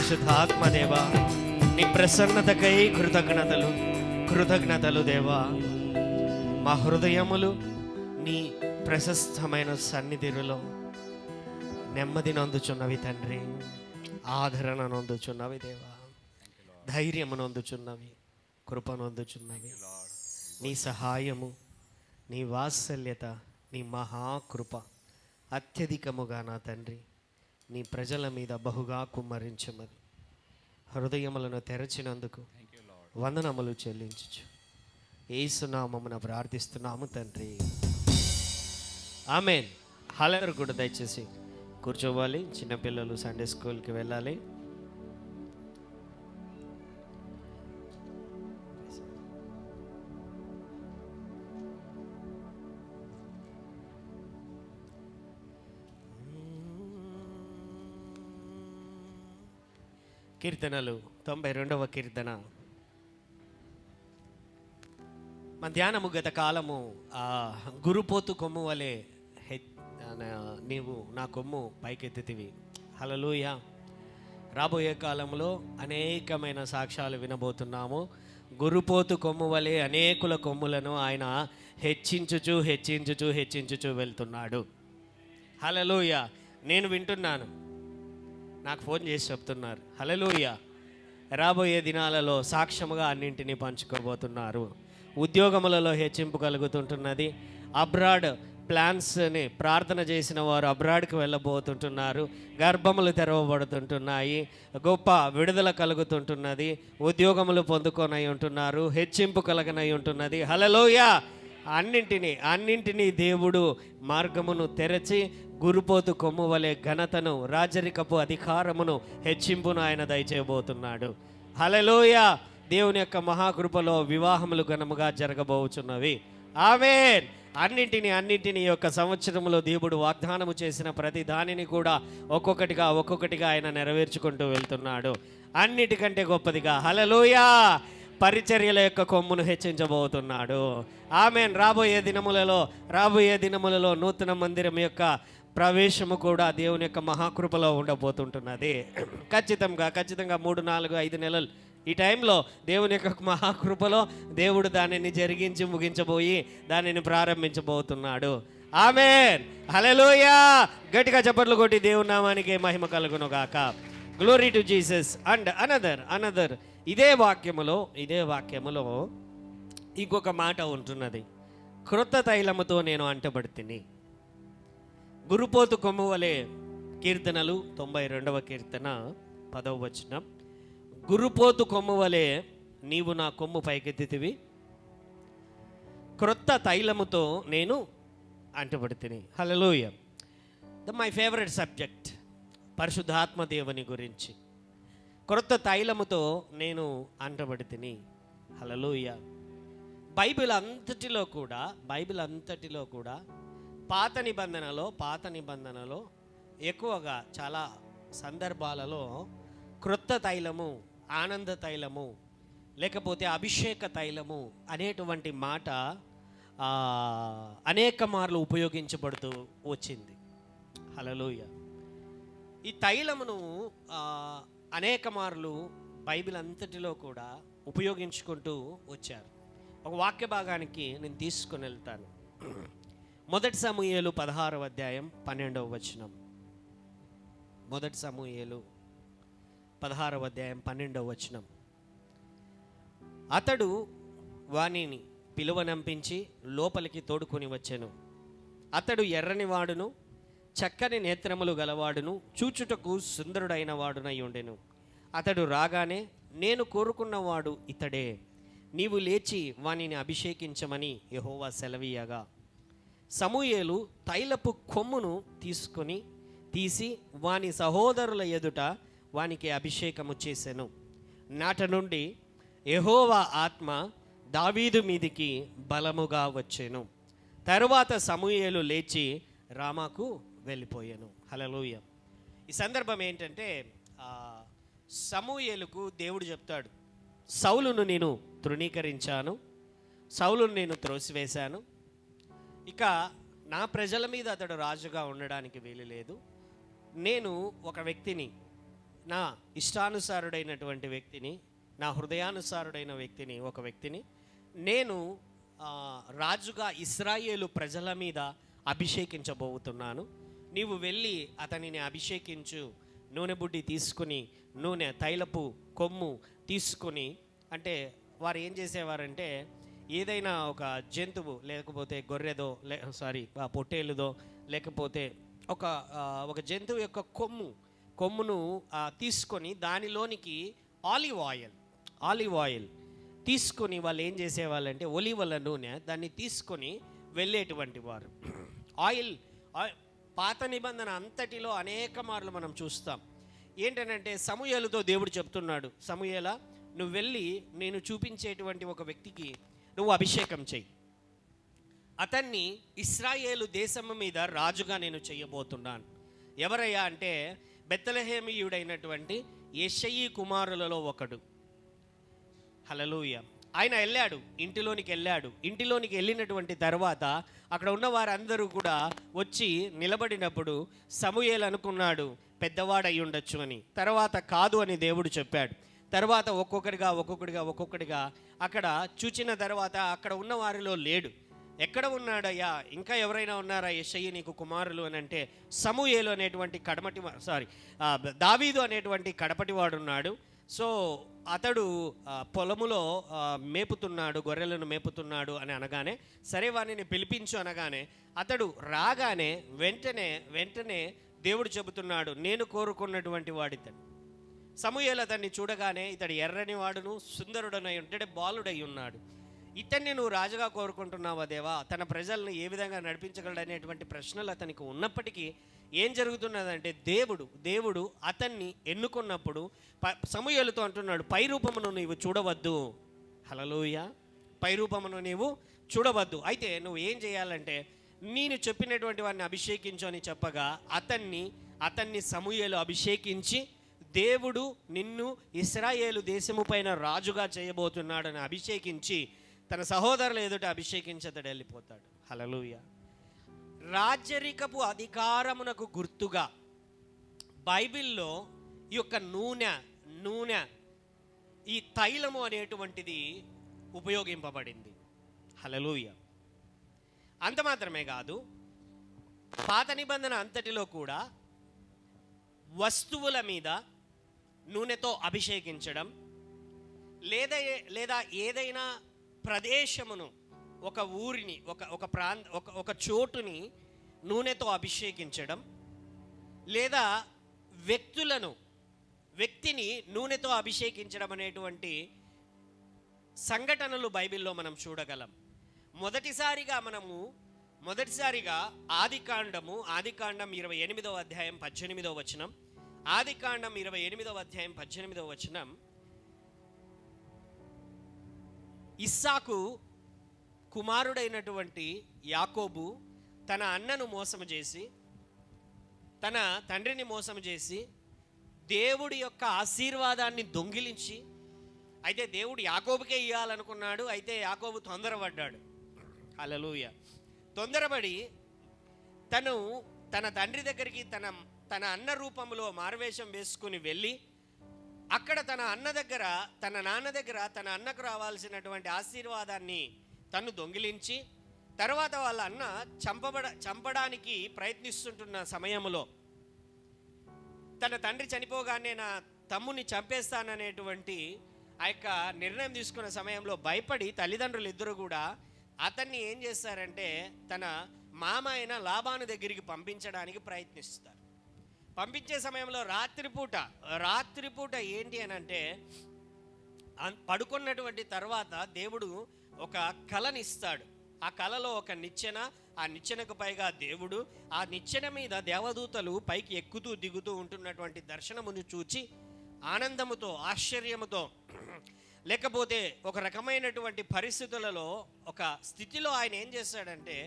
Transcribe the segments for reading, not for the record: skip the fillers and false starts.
పరిశుద్ధాత్మదేవా, నీ ప్రసన్నతకై కృతజ్ఞతలు దేవా. మా హృదయములు నీ ప్రశస్తమైన సన్నిధిలో నెమ్మది నందుచున్నవి తండ్రి, ఆదరణ నొందుచున్నవి దేవా, ధైర్యము నొందుచున్నవి, కృప నొందుచున్నవి. నీ సహాయము, నీ వాత్సల్యత, నీ మహాకృప అత్యధికముగా నా తండ్రి నీ ప్రజల మీద బహుగా కుమ్మరించమని హృదయములను తెరచినందుకు వందనములు చెల్లించుచు యేసు నామమున ప్రార్థిస్తున్నాము తండ్రి, ఆమేన్. హల్లెలూయా. కూడా దయచేసి కూర్చోవాలి. చిన్నపిల్లలు సండే స్కూల్కి వెళ్ళాలి. కీర్తనలు 92వ కీర్తన. మధ్యాహ్నము గత కాలము గురుపోతు కొమ్ము వలె నీవు నా కొమ్ము పైకెత్తితివి. హల్లెలూయా. రాబోయే కాలంలో అనేకమైన సాక్ష్యాలు వినబోతున్నాము. గురుపోతు కొమ్ము వలె అనేకుల కొమ్ములను ఆయన హెచ్చించుచు వెళ్తున్నాడు. హల్లెలూయా. నేను వింటున్నాను, నాకు ఫోన్ చేసి చెప్తున్నారు. హల్లెలూయా. రాబోయే దినాలలో సాక్ష్యముగా అన్నింటినీ పంచుకోబోతున్నారు. ఉద్యోగములలో హెచ్చింపు కలుగుతుంటున్నది. అబ్రాడ్ ప్లాన్స్ని ప్రార్థన చేసిన వారు అబ్రాడ్కి వెళ్ళబోతుంటున్నారు. గర్భములు తెరవబడుతుంటున్నాయి. గొప్ప విడుదల కలుగుతుంటున్నది. ఉద్యోగములు పొందుకొనై ఉంటున్నారు. హెచ్చింపు కలగనై ఉంటున్నది. హల్లెలూయా. అన్నింటినీ దేవుడు మార్గమును తెరచి గురుపోతు కొమ్ము వలె ఘనతను, రాజరికపు అధికారమును, హెచ్చింపును ఆయన దయచేయబోతున్నాడు. హల్లెలూయా. దేవుని యొక్క మహాకృపలో వివాహములు ఘనముగా జరగబోచున్నవి. ఆమేన్. అన్నింటినీ యొక్క సంవత్సరంలో దేవుడు వాగ్దానము చేసిన ప్రతి దానిని కూడా ఒక్కొక్కటిగా ఆయన నెరవేర్చుకుంటూ వెళ్తున్నాడు. అన్నిటికంటే గొప్పదిగా హల్లెలూయా పరిచర్యల యొక్క కొమ్మును హెచ్చించబోతున్నాడు. ఆమేన్. రాబోయే దినములలో నూతన మందిరం యొక్క ప్రవేశము కూడా దేవుని యొక్క మహాకృపలో ఉండబోతుంటున్నది. ఖచ్చితంగా 3, 4, 5 నెలలు ఈ టైంలో దేవుని యొక్క మహాకృపలో దేవుడు దానిని జరిగించి ముగించబోయి దానిని ప్రారంభించబోతున్నాడు. ఆమేన్. హల్లెలూయా. గట్టిగా చప్పట్లు కొట్టి దేవుని నామానికి మహిమ కలుగును గాక. Glory to Jesus. And another ఇదే వాక్యములో ఇంకొక మాట ఉంటున్నది. క్రొత్త తైలముతో నేను అంటబడితిని. గురుపోతు కొమ్ము వలె కీర్తనలు 92వ కీర్తన 10వ వచనం. గురుపోతు కొమ్ము వలె నీవు నా కొమ్ము పైకెత్తితివి, క్రొత్త తైలముతో నేను అంటబడితిని. హల్లెలూయా. మై ఫేవరెట్ సబ్జెక్ట్ పరిశుద్ధాత్మ దేవుని గురించి. క్రొత్త తైలముతో నేను అంటబడితిని. హల్లెలూయా. బైబిల్ అంతటిలో కూడా పాత నిబంధనలో ఎక్కువగా చాలా సందర్భాలలో క్రొత్త తైలము, ఆనంద తైలము, లేకపోతే అభిషేక తైలము అనేటువంటి మాట అనేక మార్లు ఉపయోగించబడుతూ వచ్చింది. హల్లెలూయా. ఈ తైలమును అనేక మార్లు బైబిల్ అంతటిలో కూడా ఉపయోగించుకుంటూ వచ్చారు. ఒక వాక్య భాగానికి నేను తీసుకుని వెళ్తాను. 1 సమూయేలు 16వ అధ్యాయం 12వ వచనం. 1 సమూయేలు 16వ అధ్యాయం 12వ వచనం. అతడు వానిని పిలువనంపించి లోపలికి తోడుకొని వచ్చెను. అతడు ఎర్రని వాడును, చక్కని నేత్రములు గలవాడును, చూచుటకు సుందరుడైన వాడునై ఉండెను. అతడు రాగానే, నేను కోరుకున్నవాడు ఇతడే, నీవు లేచి వానిని అభిషేకించమని యెహోవా సెలవీయగా, సమూయేలు తైలపు కొమ్మును తీసి వాని సహోదరుల ఎదుట వానికి అభిషేకము చేసెను. నాట నుండి యెహోవా ఆత్మ దావీదు మీదికి బలముగా వచ్చెను. తరువాత సమూయేలు లేచి రామాకు వెళ్ళిపోయాను. హల్లెలూయా. ఈ సందర్భం ఏంటంటే, సమూయేలుకు దేవుడు చెప్తాడు, సౌలును నేను తృణీకరించాను, సౌలును నేను త్రోసివేశాను, ఇక నా ప్రజల మీద అతడు రాజుగా ఉండడానికి వీలు లేదు. నేను ఒక వ్యక్తిని నా ఇష్టానుసారుడైనటువంటి వ్యక్తిని, నా హృదయానుసారుడైన వ్యక్తిని, ఒక వ్యక్తిని నేను రాజుగా ఇశ్రాయేలు ప్రజల మీద అభిషేకించబోతున్నాను. నీవు వెళ్ళి అతనిని అభిషేకించు. నూనె బుడ్డి తీసుకుని, నూనె తైలపు కొమ్ము తీసుకుని, అంటే వారు ఏం చేసేవారంటే ఏదైనా ఒక జంతువు, లేకపోతే గొర్రెదో పొట్టేలుదో, లేకపోతే ఒక జంతువు యొక్క కొమ్మును తీసుకొని దానిలోనికి ఆలివ్ ఆయిల్ తీసుకొని వాళ్ళు ఏం చేసేవాళ్ళంటే ఒలీవల నూనె దాన్ని తీసుకొని వెళ్ళేటువంటి వారు. ఆయిల్ పాత నిబంధన అంతటిలో అనేక మార్లు మనం చూస్తాం. ఏంటనంటే సమూయేలుతో దేవుడు చెప్తున్నాడు, సమూయేలా, నువ్వు వెళ్ళి నేను చూపించేటువంటి ఒక వ్యక్తికి నువ్వు అభిషేకం చెయ్యి. అతన్ని ఇశ్రాయేలు దేశం మీద రాజుగా నేను చేయబోతున్నాను. ఎవరయ్యా అంటే బెత్లెహేమీయుడైనటువంటి యెషయి కుమారులలో ఒకడు. హల్లెలూయా. ఆయన వెళ్ళాడు, ఇంటిలోనికి వెళ్ళినటువంటి తర్వాత అక్కడ ఉన్న వారందరూ కూడా వచ్చి నిలబడినప్పుడు సమూయేలు అనుకున్నాడు పెద్దవాడై ఉండొచ్చు అని. తర్వాత కాదు అని దేవుడు చెప్పాడు. తర్వాత ఒక్కొక్కడిగా అక్కడ చూచిన తర్వాత అక్కడ ఉన్న వారిలో లేడు. ఎక్కడ ఉన్నాడయ్యా, ఇంకా ఎవరైనా ఉన్నారా యెషయి నీకు కుమారులు అని అంటే సమూయేలు అనేటువంటి దావీదు అనేటువంటి కడపటివాడు ఉన్నాడు. సో అతడు పొలములో మేపుతున్నాడు, గొర్రెలను మేపుతున్నాడు అని అనగానే, సరే వాడిని పిలిపించు అనగానే అతడు రాగానే వెంటనే దేవుడు చెబుతున్నాడు, నేను కోరుకున్నటువంటి వాడితడు. సమూయేలు అతన్ని చూడగానే ఇతడు ఎర్రని వాడును సుందరుడనై ఉంటే బాలుడై ఉన్నాడు. ఇతన్ని నువ్వు రాజుగా కోరుకుంటున్నావా దేవా? తన ప్రజలను ఏ విధంగా నడిపించగలడనేటువంటి ప్రశ్నలు అతనికి ఉన్నప్పటికీ ఏం జరుగుతున్నదంటే దేవుడు అతన్ని ఎన్నుకున్నప్పుడు సమూయేలుతో అంటున్నాడు, పై రూపమును నీవు చూడవద్దు. హల్లెలూయా. పై రూపమును నీవు చూడవద్దు. అయితే నువ్వు ఏం చేయాలంటే నేను చెప్పినటువంటి వాడిని అభిషేకించు అని చెప్పగా అతన్ని సమూయేలు అభిషేకించి, దేవుడు నిన్ను ఇశ్రాయేలు దేశము పైన రాజుగా చేయబోతున్నాడని అభిషేకించి తన సహోదరుల ఎదుట అభిషేకించతడు వెళ్ళిపోతాడు. హల్లెలూయా. రాజరికపు అధికారమునకు గుర్తుగా బైబిల్లో ఈ యొక్క నూనె ఈ తైలము అనేటువంటిది ఉపయోగింపబడింది. హల్లెలూయా. అంత మాత్రమే కాదు, పాత నిబంధన అంతటిలో కూడా వస్తువుల మీద నూనెతో అభిషేకించడం, లేదా ఏదైనా ప్రదేశమును, ఒక ఊరిని, ఒక చోటుని నూనెతో అభిషేకించడం, లేదా వ్యక్తిని నూనెతో అభిషేకించడం అనేటువంటి సంఘటనలు బైబిల్లో మనం చూడగలం. మొదటిసారిగా ఆదికాండం 28వ అధ్యాయం 18వ వచనం. ఆదికాండం 28వ అధ్యాయం 18వ వచనం. ఇస్సాకు కుమారుడైనటువంటి యాకోబు తన అన్నను మోసము చేసి, తన తండ్రిని మోసము చేసి దేవుడి యొక్క ఆశీర్వాదాన్ని దొంగిలించి, అయితే దేవుడు యాకోబుకే ఇవ్వాలనుకున్నాడు. అయితే యాకోబు తొందరపడ్డాడు. హల్లెలూయా. తొందరపడి తన తండ్రి దగ్గరికి తన అన్న రూపంలో మారువేషం వేసుకుని వెళ్ళి అక్కడ తన నాన్న దగ్గర తన అన్నకు రావాల్సినటువంటి ఆశీర్వాదాన్ని తను దొంగిలించి, తర్వాత వాళ్ళ అన్న చంపడానికి ప్రయత్నిస్తుంటున్న సమయంలో తన తండ్రి చనిపోగానే నా తమ్ముని చంపేస్తాననేటువంటి ఆ యొక్క నిర్ణయం తీసుకున్న సమయంలో భయపడి తల్లిదండ్రులు ఇద్దరు కూడా అతన్ని ఏం చేస్తారంటే తన మామ అయిన లాబాను దగ్గరికి పంపించడానికి ప్రయత్నిస్తారు. పంపించే సమయంలో రాత్రిపూట ఏంటి అని అంటే పడుకున్నటువంటి తర్వాత దేవుడు ఒక కలనిస్తాడు. ఆ కలలో ఒక నిచ్చెన, ఆ నిచ్చెనకు పైగా దేవుడు, ఆ నిచ్చెన మీద దేవదూతలు పైకి ఎక్కుతూ దిగుతూ ఉంటున్నటువంటి దర్శనమును చూచి ఆనందముతో, ఆశ్చర్యముతో, లేకపోతే ఒక రకమైనటువంటి పరిస్థితులలో, ఒక స్థితిలో ఆయన ఏం చేస్తాడంటే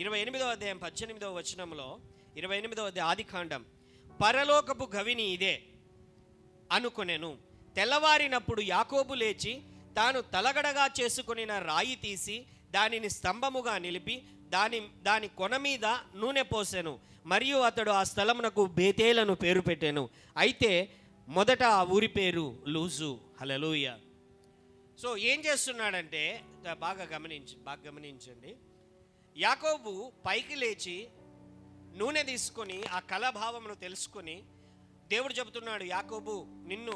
28వ అధ్యాయం 18వ వచనంలో, 28వ ఆదికాండం, పరలోకపు గవిని ఇదే అనుకొనెను. తెల్లవారినప్పుడు యాకోబు లేచి తాను తలగడగా చేసుకొనిన రాయి తీసి దానిని స్తంభముగా నిలిపి దాని కొన మీద నూనె పోసెను. మరియు అతడు ఆ స్థలమునకు బేతేలను పేరు పెట్టెను. అయితే మొదట ఆ ఊరి పేరు లూజు. హల్లెలూయా. సో ఏం చేస్తున్నాడంటే బాగా గమనించండి. యాకోబు పైకి లేచి నూనె తీసుకొని ఆ కళాభావమును తెలుసుకొని దేవుడు చెబుతున్నాడు, యాకోబు నిన్ను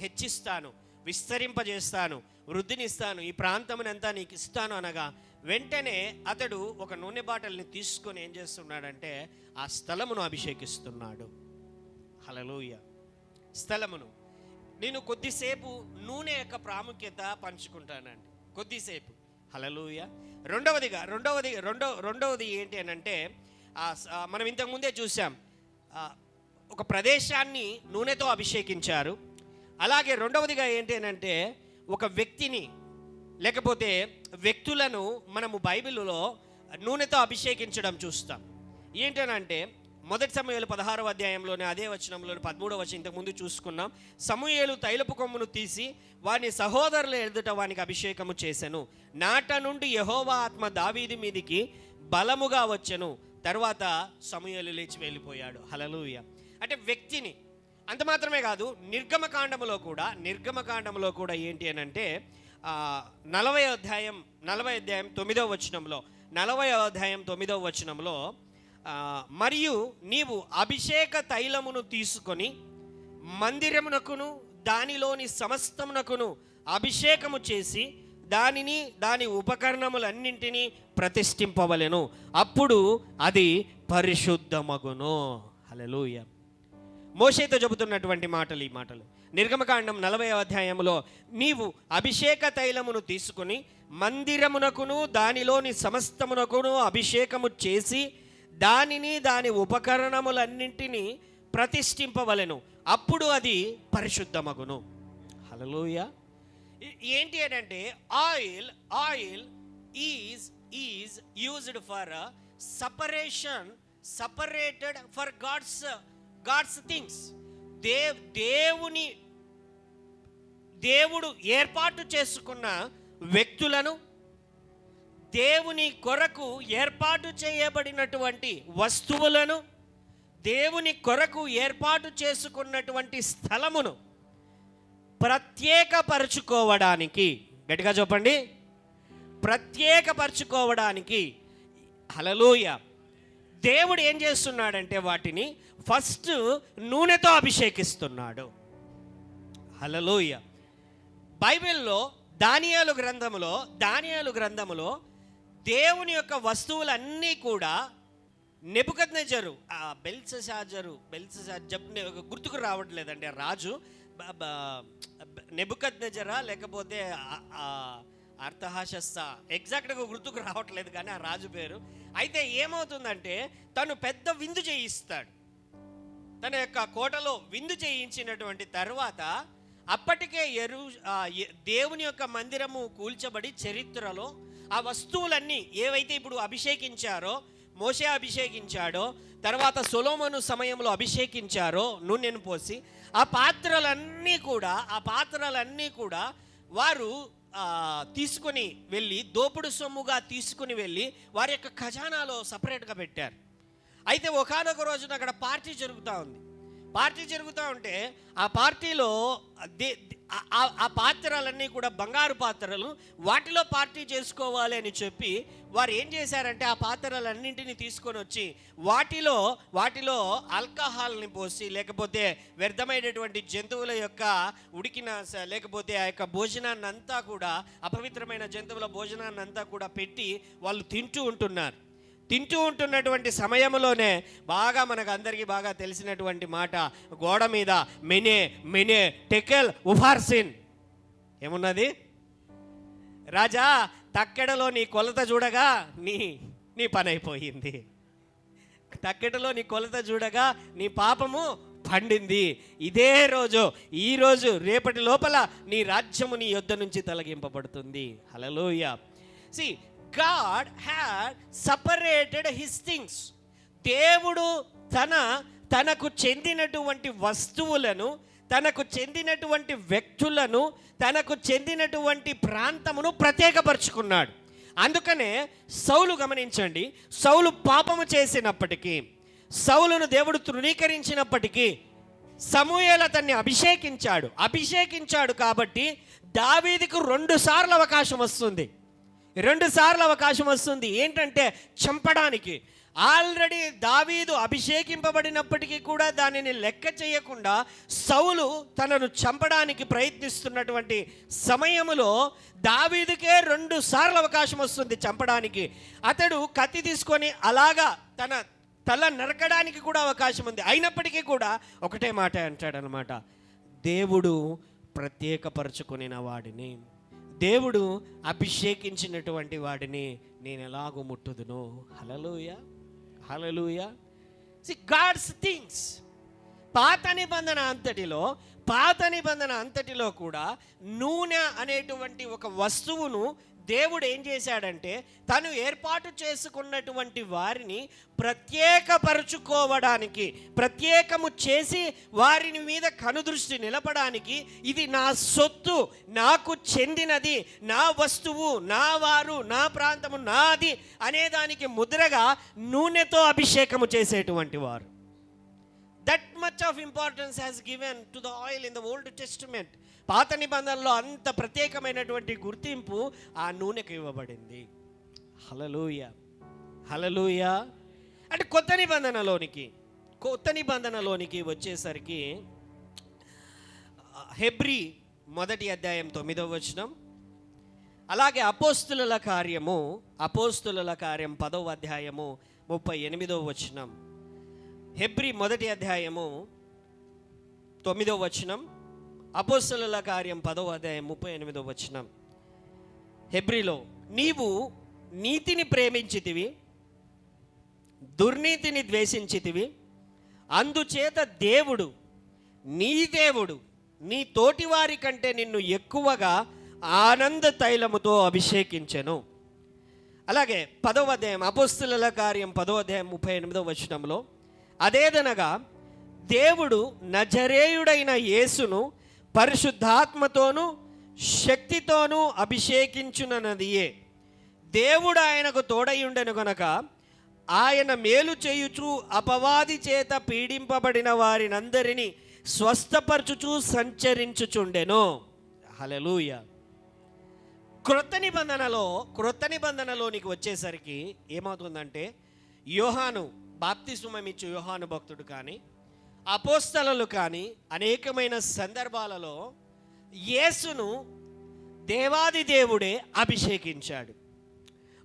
హెచ్చిస్తాను, విస్తరింపజేస్తాను, వృద్ధినిస్తాను, ఈ ప్రాంతమునంతా నీకు ఇస్తాను అనగా వెంటనే అతడు ఒక నూనె బాటల్ని తీసుకొని ఏం చేస్తున్నాడంటే ఆ స్థలమును అభిషేకిస్తున్నాడు. హల్లెలూయా. స్థలమును నేను కొద్దిసేపు నూనె యొక్క ప్రాముఖ్యత పంచుకుంటానండి, కొద్దిసేపు. హల్లెలూయా. రెండవది ఏంటి అని అంటే మనం ఇంతకుముందే చూసాం, ఒక ప్రదేశాన్ని నూనెతో అభిషేకించారు. అలాగే రెండవదిగా ఏంటి అని అంటే ఒక వ్యక్తిని లేకపోతే వ్యక్తులను మనము బైబిల్లో నూనెతో అభిషేకించడం చూస్తాం. ఏంటనంటే మొదటి సమూయేలు 16వ అధ్యాయంలోనే అదే వచనంలోని 13వ వచనం ఇంతకుముందు చూసుకున్నాం. సమూయేలు తైలపు కొమ్మును తీసి వాని సహోదరుల ఎదుట వానికి అభిషేకము చేసెను. నాట నుండి యెహోవా ఆత్మ దావీదు మీదికి బలముగా వచ్చెను. తర్వాత సమూయేలు లేచి వెళ్ళిపోయాడు. హల్లెలూయా. అంటే వ్యక్తిని, అంత మాత్రమే కాదు, నిర్గమకాండములో కూడా ఏంటి అని అంటే 40వ అధ్యాయం 9వ వచనంలో మరియు నీవు అభిషేక తైలమును తీసుకొని మందిరమునకును దానిలోని సమస్తమునకును అభిషేకము చేసి దానిని దాని ఉపకరణములన్నింటినీ ప్రతిష్ఠింపవలెను, అప్పుడు అది పరిశుద్ధమగును. హల్లెలూయా. మోషేతో చెబుతున్నటువంటి మాటలు ఈ మాటలు. నిర్గమకాండం 40వ అధ్యాయంలో నీవు అభిషేక తైలమును తీసుకుని మందిరమునకును దానిలోని సమస్తమునకును అభిషేకము చేసి దానిని దాని ఉపకరణములన్నింటినీ ప్రతిష్ఠింపవలెను, అప్పుడు అది పరిశుద్ధమగును. హల్లెలూయా. ఏంటి అంటే oil is used for separated for God's things. దేవుడు ఏర్పాటు చేసుకున్న వ్యక్తులను, దేవుని కొరకు ఏర్పాటు చేయబడినటువంటి వస్తువులను, దేవుని కొరకు ఏర్పాటు చేసుకున్నటువంటి స్థలమును ప్రత్యేకపరచుకోవడానికి, గట్టిగా చెప్పండి, ప్రత్యేకపరచుకోవడానికి. హల్లెలూయా. దేవుడు ఏం చేస్తున్నాడంటే వాటిని ఫస్ట్ నూనెతో అభిషేకిస్తున్నాడు. హల్లెలూయా. బైబిల్లో దానియేలు గ్రంథములో దేవుని యొక్క వస్తువులన్నీ కూడా నెబుకద్నెజరు గుర్తుకు రావట్లేదండి రాజు, నెబుకద్నెజరా లేకపోతే అర్థహాషస్సా, ఎగ్జాక్ట్గా గుర్తుకు రావట్లేదు కానీ ఆ రాజు పేరు. అయితే ఏమవుతుందంటే తను పెద్ద విందు చేయిస్తాడు. తన యొక్క కోటలో విందు చేయించినటువంటి తర్వాత అప్పటికే దేవుని యొక్క మందిరము కూల్చబడి చరిత్రలో ఆ వస్తువులన్నీ ఏవైతే ఇప్పుడు అభిషేకించారో, మోషే అభిషేకించాడో, తర్వాత సొలొమోను సమయంలో అభిషేకించారో నూనెను పోసి, ఆ పాత్రలన్నీ కూడా వారు తీసుకొని వెళ్ళి దోపుడు సొమ్ముగా తీసుకుని వెళ్ళి వారి యొక్క ఖజానాలో సపరేట్గా పెట్టారు. అయితే ఒకానొక రోజున అక్కడ పార్టీ జరుగుతూ ఉంటే ఆ పార్టీలో ఆ పాత్రలన్నీ కూడా బంగారు పాత్రలు, వాటిలో పార్టీ చేసుకోవాలి అని చెప్పి వారు ఏం చేశారంటే ఆ పాత్రలన్నింటినీ తీసుకొని వచ్చి వాటిలో ఆల్కహాల్ని పోసి, లేకపోతే వ్యర్థమైనటువంటి జంతువుల యొక్క ఉడికిన లేకపోతే ఆ యొక్క భోజనాన్ని అంతా కూడా, అపవిత్రమైన జంతువుల భోజనాన్ని అంతా కూడా పెట్టి వాళ్ళు తింటూ ఉంటున్నటువంటి సమయంలోనే మనకు అందరికీ బాగా తెలిసినటువంటి మాట, గోడ మీద మెనే టెకెల్ ఉఫార్సిన్ ఏమున్నది? రాజా, తక్కెడలో నీ కొలత చూడగా నీ పని అయిపోయింది, తక్కెడలో నీ కొలత చూడగా నీ పాపము పండింది. ఈ రోజు రేపటి లోపల నీ రాజ్యము నీ యొద్ద నుంచి తొలగింపబడుతుంది. హల్లెలూయా. See, God had separated his things. దేవుడు తనకు చెందినటువంటి వస్తువులను, తనకు చెందినటువంటి వ్యక్తులను, తనకు చెందినటువంటి ప్రాంతమును ప్రత్యేకపరుచుకున్నాడు. అందుకనే గమనించండి, సౌలు పాపము చేసినప్పటికీ, సౌలును దేవుడు తృణీకరించినప్పటికీ సమూయేలు అతన్ని అభిషేకించాడు కాబట్టి దావీదుకు 2 సార్లు అవకాశం వస్తుంది. 2 సార్లు అవకాశం వస్తుంది. ఏంటంటే చంపడానికి. ఆల్రెడీ దావీదు అభిషేకింపబడినప్పటికీ కూడా దానిని లెక్క చేయకుండా సౌలు తనను చంపడానికి ప్రయత్నిస్తున్నటువంటి సమయంలో దావీదుకే 2 సార్లు అవకాశం వస్తుంది చంపడానికి. అతడు కత్తి తీసుకొని అలాగా తన తల నరకడానికి కూడా అవకాశం ఉంది. అయినప్పటికీ కూడా ఒకటే మాట అంటాడనమాట, దేవుడు ప్రత్యేకపరచుకునిన వాడిని, దేవుడు అభిషేకించినటువంటి వాడిని నేను ఎలాగో ముట్టుదును. హల్లెలూయా, హల్లెలూయా. God's things. పాత నిబంధన అంతటిలో కూడా నూనె అనేటువంటి ఒక వస్తువును దేవుడు ఏం చేశాడంటే తను ఏర్పాటు చేసుకున్నటువంటి వారిని ప్రత్యేకపరచుకోవడానికి, ప్రత్యేకము చేసి వారిని మీద కనుదృష్టి నిలపడానికి, ఇది నా సొత్తు, నాకు చెందినది, నా వస్తువు, నా వారు, నా ప్రాంతము నాది అనేదానికి ముద్రగా నూనెతో అభిషేకము చేసేటువంటి వారు. That much of importance has given to the oil in the old testament. పాత నిబంధనలో అంత ప్రత్యేకమైనటువంటి గుర్తింపు ఆ నూనెకు ఇవ్వబడింది. హల్లెలూయా, హల్లెలూయా. అంటే కొత్త నిబంధనలోనికి వచ్చేసరికి హెబ్రీ 1వ అధ్యాయం 9వ వచనం, అలాగే అపోస్తుల కార్యం 10వ అధ్యాయము 38వ వచనం. హెబ్రీ 1వ అధ్యాయము 9వ వచనం, అపోస్తలుల కార్యం 10వ అధ్యాయం 38వ వచనం. హెబ్రీలో, నీవు నీతిని ప్రేమించితివి, దుర్నీతిని ద్వేషించితివి, అందుచేత దేవుడు నీ తోటివారి కంటే నిన్ను ఎక్కువగా ఆనంద తైలముతో అభిషేకించెను. అలాగే 10వ అధ్యాయం అపోస్తలుల కార్యం 10వ అధ్యాయం 38వ వచనంలో, అదేదనగా దేవుడు నజరేయుడైన యేసును పరిశుద్ధాత్మతోనూ శక్తితోనూ అభిషేకించునన్నదియే. దేవుడు ఆయనకు తోడయుండెను గనక ఆయన మేలు చేయుచు అపవాది చేత పీడింపబడిన వారినందరినీ స్వస్థపరచుచు సంచరించుచుండెను. హల్లెలూయా. క్రొత్త నిబంధనలోనికి వచ్చేసరికి ఏమవుతుందంటే, యోహాను బాప్తిస్మమిచ్చు యోహాను భక్తుడు కానీ, అపోస్తలులు కానీ అనేకమైన సందర్భాలలో యేసును దేవాది దేవుడే అభిషేకించాడు,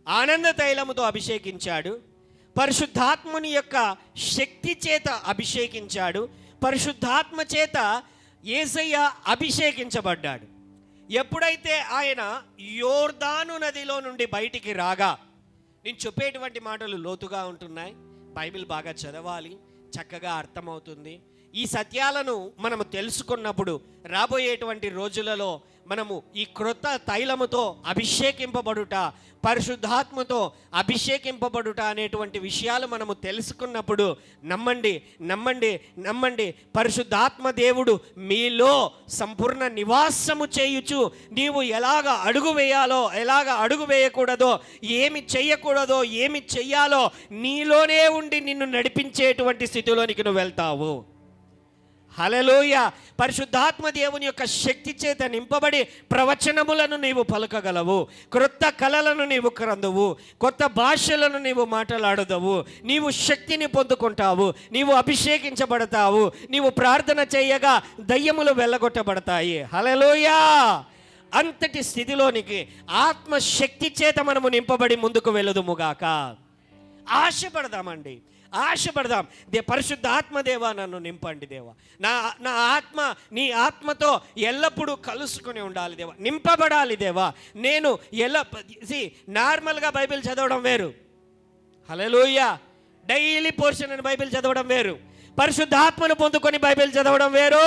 ఆనంద తైలముతో అభిషేకించాడు, పరిశుద్ధాత్మని యొక్క శక్తి చేత అభిషేకించాడు, పరిశుద్ధాత్మ చేత యేసయ్య అభిషేకించబడ్డాడు. ఎప్పుడైతే ఆయన యోర్దాను నదిలో నుండి బయటికి రాగా, నేను చెప్పేటువంటి మాటలు లోతుగా ఉంటున్నాయి, బైబిల్ బాగా చదవాలి, చక్కగా అర్థమవుతుంది. ఈ సత్యాలను మనము తెలుసుకున్నప్పుడు రాబోయేటువంటి రోజులలో మనము ఈ క్రొత్త తైలముతో అభిషేకింపబడుట, పరిశుద్ధాత్మతో అభిషేకింపబడుట అనేటువంటి విషయాలు మనము తెలుసుకున్నప్పుడు నమ్మండి, పరిశుద్ధాత్మ దేవుడు మీలో సంపూర్ణ నివాసము చేయుచు నీవు ఎలాగ అడుగు వేయాలో, ఎలాగ అడుగు వేయకూడదో, ఏమి చెయ్యకూడదో, ఏమి చెయ్యాలో నీలోనే ఉండి నిన్ను నడిపించేటువంటి స్థితిలోనికి నువ్వు వెళ్తావు. హల్లెలూయా. పరిశుద్ధాత్మ దేవుని యొక్క శక్తి చేత నింపబడి ప్రవచనములను నీవు పలకగలవు, క్రొత్త కళలను నీవు క్రందువు, కొత్త భాషలను నీవు మాట్లాడదవు, నీవు శక్తిని పొందుకుంటావు, నీవు అభిషేకించబడతావు, నీవు ప్రార్థన చేయగా దయ్యములు వెళ్ళగొట్టబడతాయి. హల్లెలూయా. అంతటి స్థితిలోనికి ఆత్మశక్తి చేత మనము నింపబడి ముందుకు వెళుదుముగాక. ఆశపడదామండి, ఆశపడదాం. పరిశుద్ధ ఆత్మదేవా నన్ను నింపండి దేవా, నా ఆత్మ నీ ఆత్మతో ఎల్లప్పుడూ కలుసుకుని ఉండాలి దేవా, నింపబడాలి దేవా. నేను నార్మల్గా బైబిల్ చదవడం వేరు, హల్లెలూయా, డైలీ పోర్షన్ అని బైబిల్ చదవడం వేరు, పరిశుద్ధాత్మను పొందుకొని బైబిల్ చదవడం వేరు.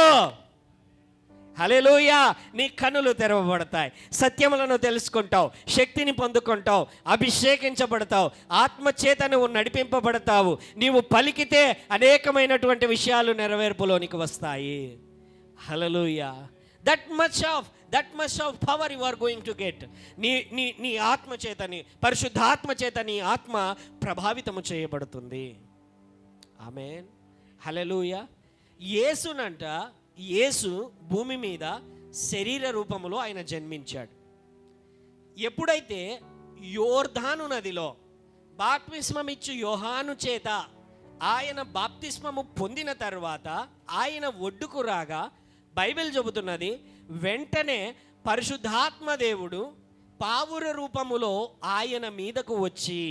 హల్లెలూయా. నీ కన్నులు తెరవబడతాయి, సత్యములను తెలుసుకుంటావు, శక్తిని పొందుకుంటావు, అభిషేకించబడతావు, ఆత్మచేత నువ్వు నడిపింపబడతావు. నీవు పలికితే అనేకమైనటువంటి విషయాలు నెరవేర్పులోనికి వస్తాయి. Hallelujah. That much of power you are going to get. నీ ఆత్మచేతని, పరిశుద్ధాత్మచేత నీ ఆత్మ ప్రభావితము చేయబడుతుంది. ఆమేన్. హల్లెలూయా. యేసు భూమి మీద శరీర రూపములో ఆయన జన్మించాడు. ఎప్పుడైతే యోర్దాను నదిలో బాప్తిస్మమిచ్చు యోహాను చేత ఆయన బాప్తిస్మము పొందిన తర్వాత ఆయన ఒడ్డుకు రాగా బైబిల్ చెబుతున్నది, వెంటనే పరిశుద్ధాత్మ దేవుడు పావుర రూపములో ఆయన మీదకు వచ్చి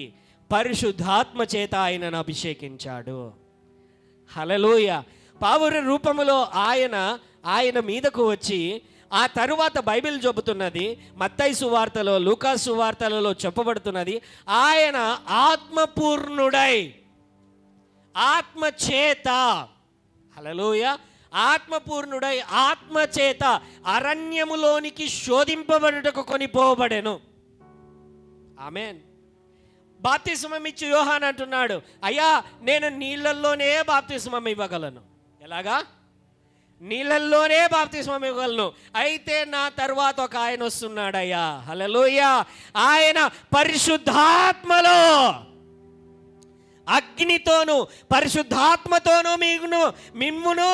పరిశుద్ధాత్మ చేత ఆయనను అభిషేకించాడు. హల్లెలూయ. పావుర రూపములో ఆయన మీదకు వచ్చి, ఆ తరువాత బైబిల్ చెబుతున్నది, మత్తయి సువార్తలో, లూకా సువార్తలలో చెప్పబడుతున్నది, ఆయన ఆత్మపూర్ణుడై ఆత్మచేత, హల్లెలూయ, ఆత్మపూర్ణుడై ఆత్మచేత అరణ్యములోనికి శోధింపబడుటకు కొనిపోబడెను. ఆమేన్. బాప్తిస్మం ఇచ్చి యోహాను అంటున్నాడు, అయ్యా నేను నీళ్ళల్లోనే బాప్తిస్మం ఇవ్వగలను. ఎలాగా? నీళ్ళల్లోనే బాప్తిస్మం ఇవ్వగలను. అయితే నా తర్వాత ఒక ఆయన వస్తున్నాడయ్యా, హల్లెలూయా, ఆయన పరిశుద్ధాత్మలో, అగ్నితోను పరిశుద్ధాత్మతోను మిమ్మును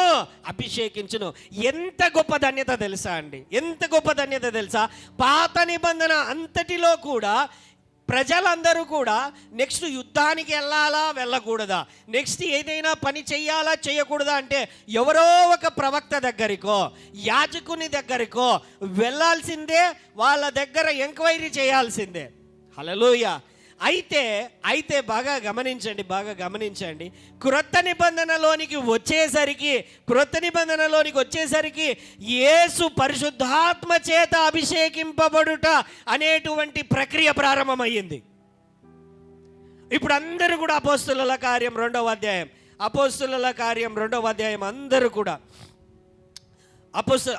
అభిషేకించును. ఎంత గొప్ప ధన్యత తెలుసా అండి, ఎంత గొప్ప ధన్యత తెలుసా? పాత నిబంధన అంతటిలో కూడా ప్రజలందరూ కూడా నెక్స్ట్ యుద్ధానికి వెళ్ళాలా వెళ్ళకూడదా, నెక్స్ట్ ఏదైనా పని చెయ్యాలా చేయకూడదా అంటే ఎవరో ఒక ప్రవక్త దగ్గరికో యాజకుని దగ్గరికో వెళ్ళాల్సిందే, వాళ్ళ దగ్గర ఎంక్వైరీ చేయాల్సిందే. హల్లెలూయా. అయితే బాగా గమనించండి, క్రొత్త నిబంధనలోనికి వచ్చేసరికి యేసు పరిశుద్ధాత్మ చేత అభిషేకింపబడుట అనేటువంటి ప్రక్రియ ప్రారంభమయ్యింది. ఇప్పుడు అందరూ కూడా అపోస్తుల కార్యం 2వ అధ్యాయం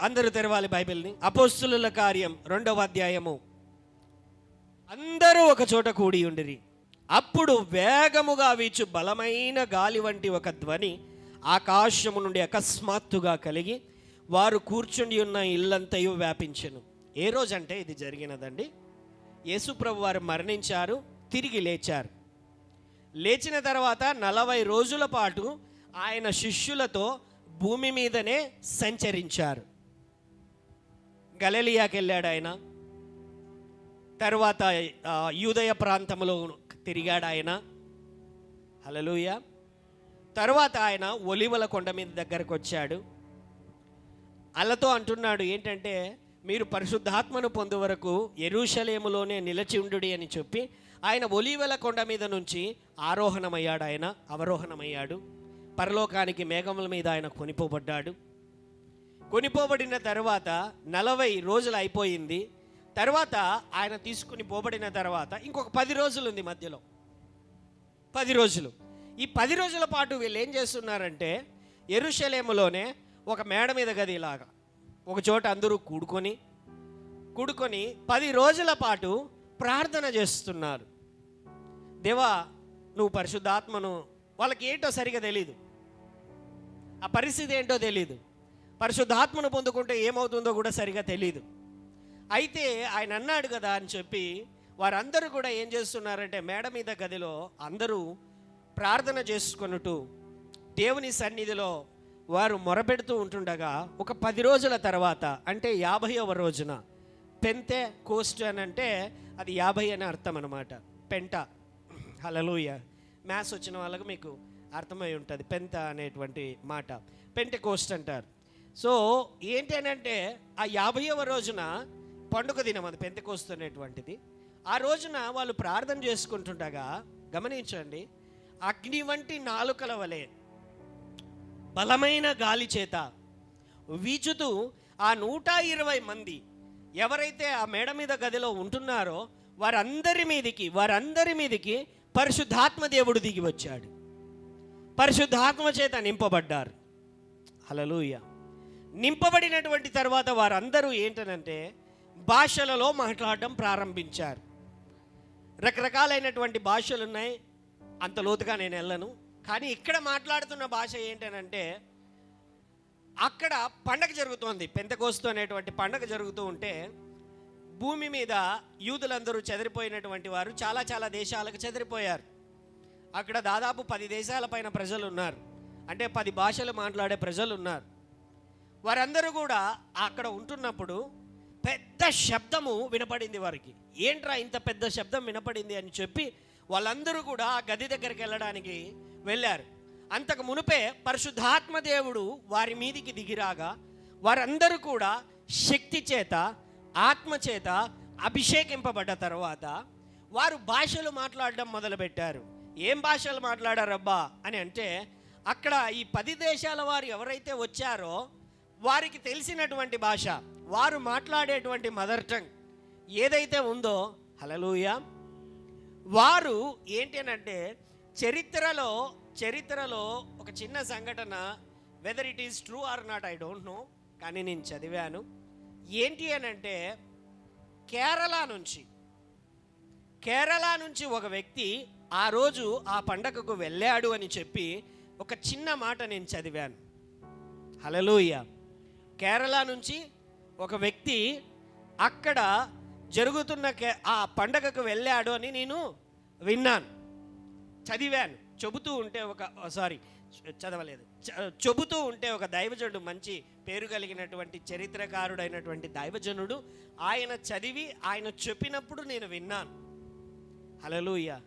అందరూ తెరవాలి బైబిల్ని. అపోస్తుల కార్యం 2వ అధ్యాయము. అందరూ ఒక చోట కూడి ఉండిరి. అప్పుడు వేగముగా వీచు బలమైన గాలి వంటి ఒక ధ్వని ఆకాశము నుండి అకస్మాత్తుగా కలిగి వారు కూర్చుండి ఉన్న ఇల్లంతయు వ్యాపించెను. ఏ రోజంటే ఇది జరిగినదండి? యేసుప్రభు వారు మరణించారు, తిరిగి లేచారు. లేచిన తర్వాత 40 రోజుల పాటు ఆయన శిష్యులతో భూమి మీదనే సంచరించారు. గలిలయకి వెళ్ళాడు ఆయన, తర్వాత యూదయ ప్రాంతంలో తిరిగాడు ఆయన. హల్లెలూయా. తర్వాత ఆయన ఒలీవల కొండ మీద దగ్గరకు వచ్చాడు. వాళ్ళతో అంటున్నాడు ఏంటంటే, మీరు పరిశుద్ధాత్మను పొందు వరకు యెరూషలేములోనే నిలిచి ఉండుడి అని చెప్పి ఆయన ఒలీవల కొండ మీద నుంచి అవరోహణమయ్యాడు. పరలోకానికి మేఘముల మీద ఆయన కొనిపోబడిన తర్వాత 40 రోజులు అయిపోయింది. తర్వాత ఆయన తీసుకుని పోబడిన తర్వాత ఇంకొక 10 రోజులు ఉంది మధ్యలో. 10 రోజులు. ఈ 10 రోజుల పాటు వీళ్ళు ఏం చేస్తున్నారంటే, యెరూషలేములోనే ఒక మేడ మీద గదిలాగా ఒక చోట అందరూ కూడుకొని 10 రోజుల పాటు ప్రార్థన చేస్తున్నారు. దేవా, నువ్వు పరిశుద్ధాత్మను, వాళ్ళకి ఏంటో సరిగా తెలీదు, ఆ పరిస్థితి ఏంటో తెలీదు, పరిశుద్ధాత్మను పొందుకుంటే ఏమవుతుందో కూడా సరిగా తెలీదు. అయితే ఆయన అన్నాడు కదా అని చెప్పి వారందరూ కూడా ఏం చేస్తున్నారంటే, మేడ మీద గదిలో అందరూ ప్రార్థన చేసుకొనుటూ దేవుని సన్నిధిలో వారు మొరపెడుతూ ఉంటుండగా ఒక 10 రోజుల తర్వాత, అంటే 50వ రోజున, పెంతే కోస్ట్ అని అంటే అది 50 అని అర్థం అనమాట. పెంట, హల్లెలూయ. మ్యాథ్స్ వచ్చిన వాళ్ళకు మీకు అర్థమై ఉంటుంది పెంత అనేటువంటి మాట. పెంటె కోస్ట్ అంటారు. సో ఏంటి అని అంటే, ఆ 50వ రోజున పండుగ దినం, అది పెంతెకోస్తు అనేటువంటిది. ఆ రోజున వాళ్ళు ప్రార్థన చేసుకుంటుండగా గమనించండి, అగ్ని వంటి నాలుకల వలె బలమైన గాలి చేత వీచుతూ ఆ 120 మంది ఎవరైతే ఆ మేడ మీద గదిలో ఉంటున్నారో వారందరి మీదికి పరిశుద్ధాత్మ దేవుడు దిగి వచ్చాడు. పరిశుద్ధాత్మ చేత నింపబడ్డారు. హల్లెలూయా. నింపబడినటువంటి తర్వాత వారందరూ ఏంటనంటే భాషలలో మాట్లాడడం ప్రారంభించారు. రకరకాలైనటువంటి భాషలు ఉన్నాయి, అంత లోతుగా నేను వెళ్ళను. కానీ ఇక్కడ మాట్లాడుతున్న భాష ఏంటనంటే, అక్కడ పండగ జరుగుతోంది, పెంతెకోస్తు అనేటువంటి పండగ జరుగుతూ ఉంటే భూమి మీద యూదులందరూ చెదిరిపోయినటువంటి వారు చాలా దేశాలకు చెదిరిపోయారు. అక్కడ దాదాపు 10 దేశాల పైన ప్రజలు ఉన్నారు. అంటే 10 భాషలు మాట్లాడే ప్రజలు ఉన్నారు. వారందరూ కూడా అక్కడ ఉంటున్నప్పుడు పెద్ద శబ్దము వినపడింది వారికి. ఏంట్రా ఇంత పెద్ద శబ్దం వినపడింది అని చెప్పి వాళ్ళందరూ కూడా ఆ గది దగ్గరికి వెళ్ళడానికి వెళ్ళారు. అంతకు మునుపే పరిశుద్ధాత్మ దేవుడు వారి మీదికి దిగిరాగా వారందరూ కూడా శక్తి చేత ఆత్మ చేత అభిషేకింపబడ్డ తర్వాత వారు భాషలు మాట్లాడడం మొదలుపెట్టారు. ఏం భాషలు మాట్లాడారబ్బా అని అంటే, అక్కడ ఈ 10 దేశాల వారు ఎవరైతే వచ్చారో వారికి తెలిసినటువంటి భాష, వారు మాట్లాడేటువంటి మదర్ టంగ్ ఏదైతే ఉందో, హల్లెలూయా, వారు ఏంటి అని అంటే చరిత్రలో ఒక చిన్న సంఘటన, whether it is true or not I don't know, కానీ నేను చదివాను. ఏంటి అని అంటే కేరళ నుంచి ఒక వ్యక్తి ఆ రోజు ఆ పండగకు వెళ్ళాడు అని చెప్పి ఒక చిన్న మాట నేను చదివాను. హల్లెలూయా. కేరళ నుంచి ఒక వ్యక్తి అక్కడ జరుగుతున్న ఆ పండగకు వెళ్ళాడు అని నేను విన్నాను, చదివాను. చెబుతూ ఉంటే ఒక దైవజనుడు, మంచి పేరు కలిగినటువంటి చరిత్రకారుడైనటువంటి దైవజనుడు, ఆయన చదివి ఆయన చెప్పినప్పుడు నేను విన్నాను. హల్లెలూయా.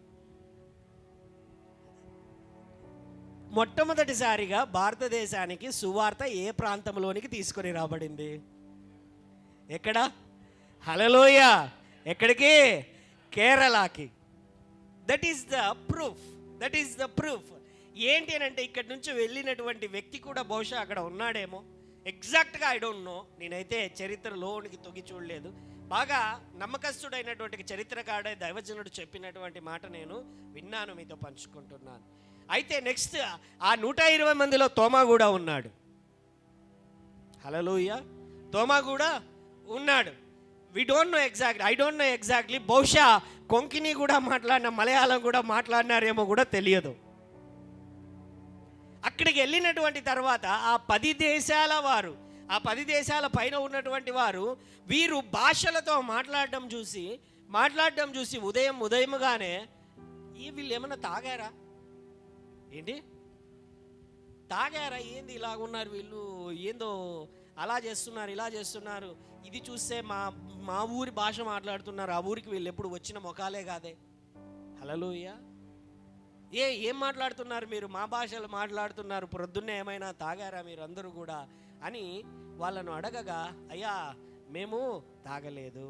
మొట్టమొదటిసారిగా భారతదేశానికి సువార్త ఏ ప్రాంతంలోనికి తీసుకొని రాబడింది? ఎక్కడ? హల్లెలూయా. ఎక్కడికి? కేరళకి. That is the proof. ఏంటి అని అంటే ఇక్కడి నుంచి వెళ్ళినటువంటి వ్యక్తి కూడా బహుశా అక్కడ ఉన్నాడేమో, ఎగ్జాక్ట్గా ఐ డోంట్ నో. నేనైతే చరిత్రలోనికి తొగి చూడలేదు. బాగా నమ్మకస్తుడైనటువంటి చరిత్రకారుడే దైవజనుడు చెప్పినటువంటి మాట నేను విన్నాను, మీతో పంచుకుంటున్నాను. అయితే నెక్స్ట్ ఆ 120 మందిలో తోమా కూడా ఉన్నాడు. హల్లెలూయా. తోమా కూడా ఉన్నాడు. I don't know exactly. బహుశా కొంకిని కూడా మాట్లాడిన, మలయాళం కూడా మాట్లాడినారేమో కూడా తెలియదు. అక్కడికి వెళ్ళినటువంటి తర్వాత ఆ 10 దేశాల వారు, ఆ 10 దేశాల పైన ఉన్నటువంటి వారు, వీరు భాషలతో మాట్లాడడం చూసి ఉదయముగానే వీళ్ళు ఏమన్నా తాగారా ఏంటి? తాగారా ఏంది ఇలాగున్నారు వీళ్ళు, ఏందో అలా చేస్తున్నారు, ఇలా చేస్తున్నారు, ఇది చూస్తే మా ఊరి భాష మాట్లాడుతున్నారు, ఆ ఊరికి వీళ్ళు ఎప్పుడు వచ్చిన మొఖాలే కాదే. హల్లెలూయా. ఏం మాట్లాడుతున్నారు మీరు, మా భాషలు మాట్లాడుతున్నారు, ప్రొద్దున్నే ఏమైనా తాగారా మీరు అందరూ కూడా అని వాళ్ళను అడగగా, అయ్యా మేము తాగలేదు,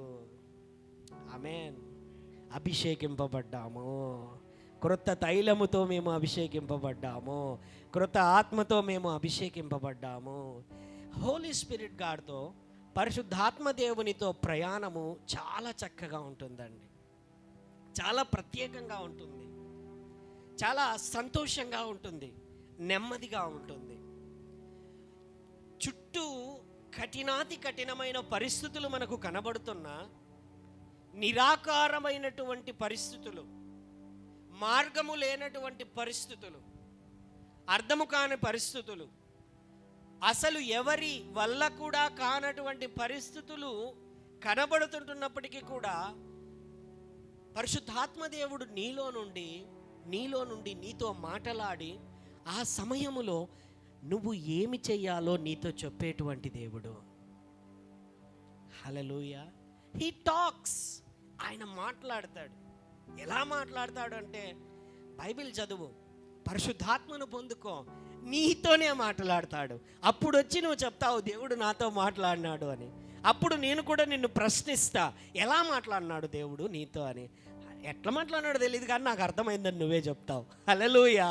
ఆమేన్, అభిషేకింపబడ్డాము, క్రొత్త తైలముతో మేము అభిషేకింపబడ్డాము, క్రొత్త ఆత్మతో మేము అభిషేకింపబడ్డాము. హోలీ స్పిరిట్ గాడ్తో, పరిశుద్ధాత్మ దేవునితో ప్రయాణము చాలా చక్కగా ఉంటుందండి, చాలా ప్రత్యేకంగా ఉంటుంది, చాలా సంతోషంగా ఉంటుంది, నెమ్మదిగా ఉంటుంది. చుట్టూ కఠినమైన పరిస్థితులు మనకు కనబడుతున్నా, నిరాకారమైనటువంటి పరిస్థితులు, మార్గము లేనటువంటి పరిస్థితులు, అర్థము కాని పరిస్థితులు, అసలు ఎవరి వల్ల కూడా కానటువంటి పరిస్థితులు కనబడుతుంటున్నప్పటికీ కూడా పరిశుద్ధాత్మ దేవుడు నీలో నుండి నీతో మాట్లాడి ఆ సమయములో నువ్వు ఏమి చెయ్యాలో నీతో చెప్పేటువంటి దేవుడు. హల్లెలూయా. He talks. ఆయన మాట్లాడతాడు. ఎలా మాట్లాడతాడు అంటే, బైబిల్ చదువు, పరిశుద్ధాత్మను పొందుకో, నీతోనే మాట్లాడతాడు. అప్పుడు వచ్చి నువ్వు చెప్తావు దేవుడు నాతో మాట్లాడినాడు అని. అప్పుడు నేను కూడా నిన్ను ప్రశ్నిస్తా, ఎలా మాట్లాడినాడు దేవుడు నీతో అని. ఎట్లా మాట్లాడినాడో తెలియదు కానీ నాకు అర్థమైందని నువ్వే చెప్తావు. హల్లెలూయా.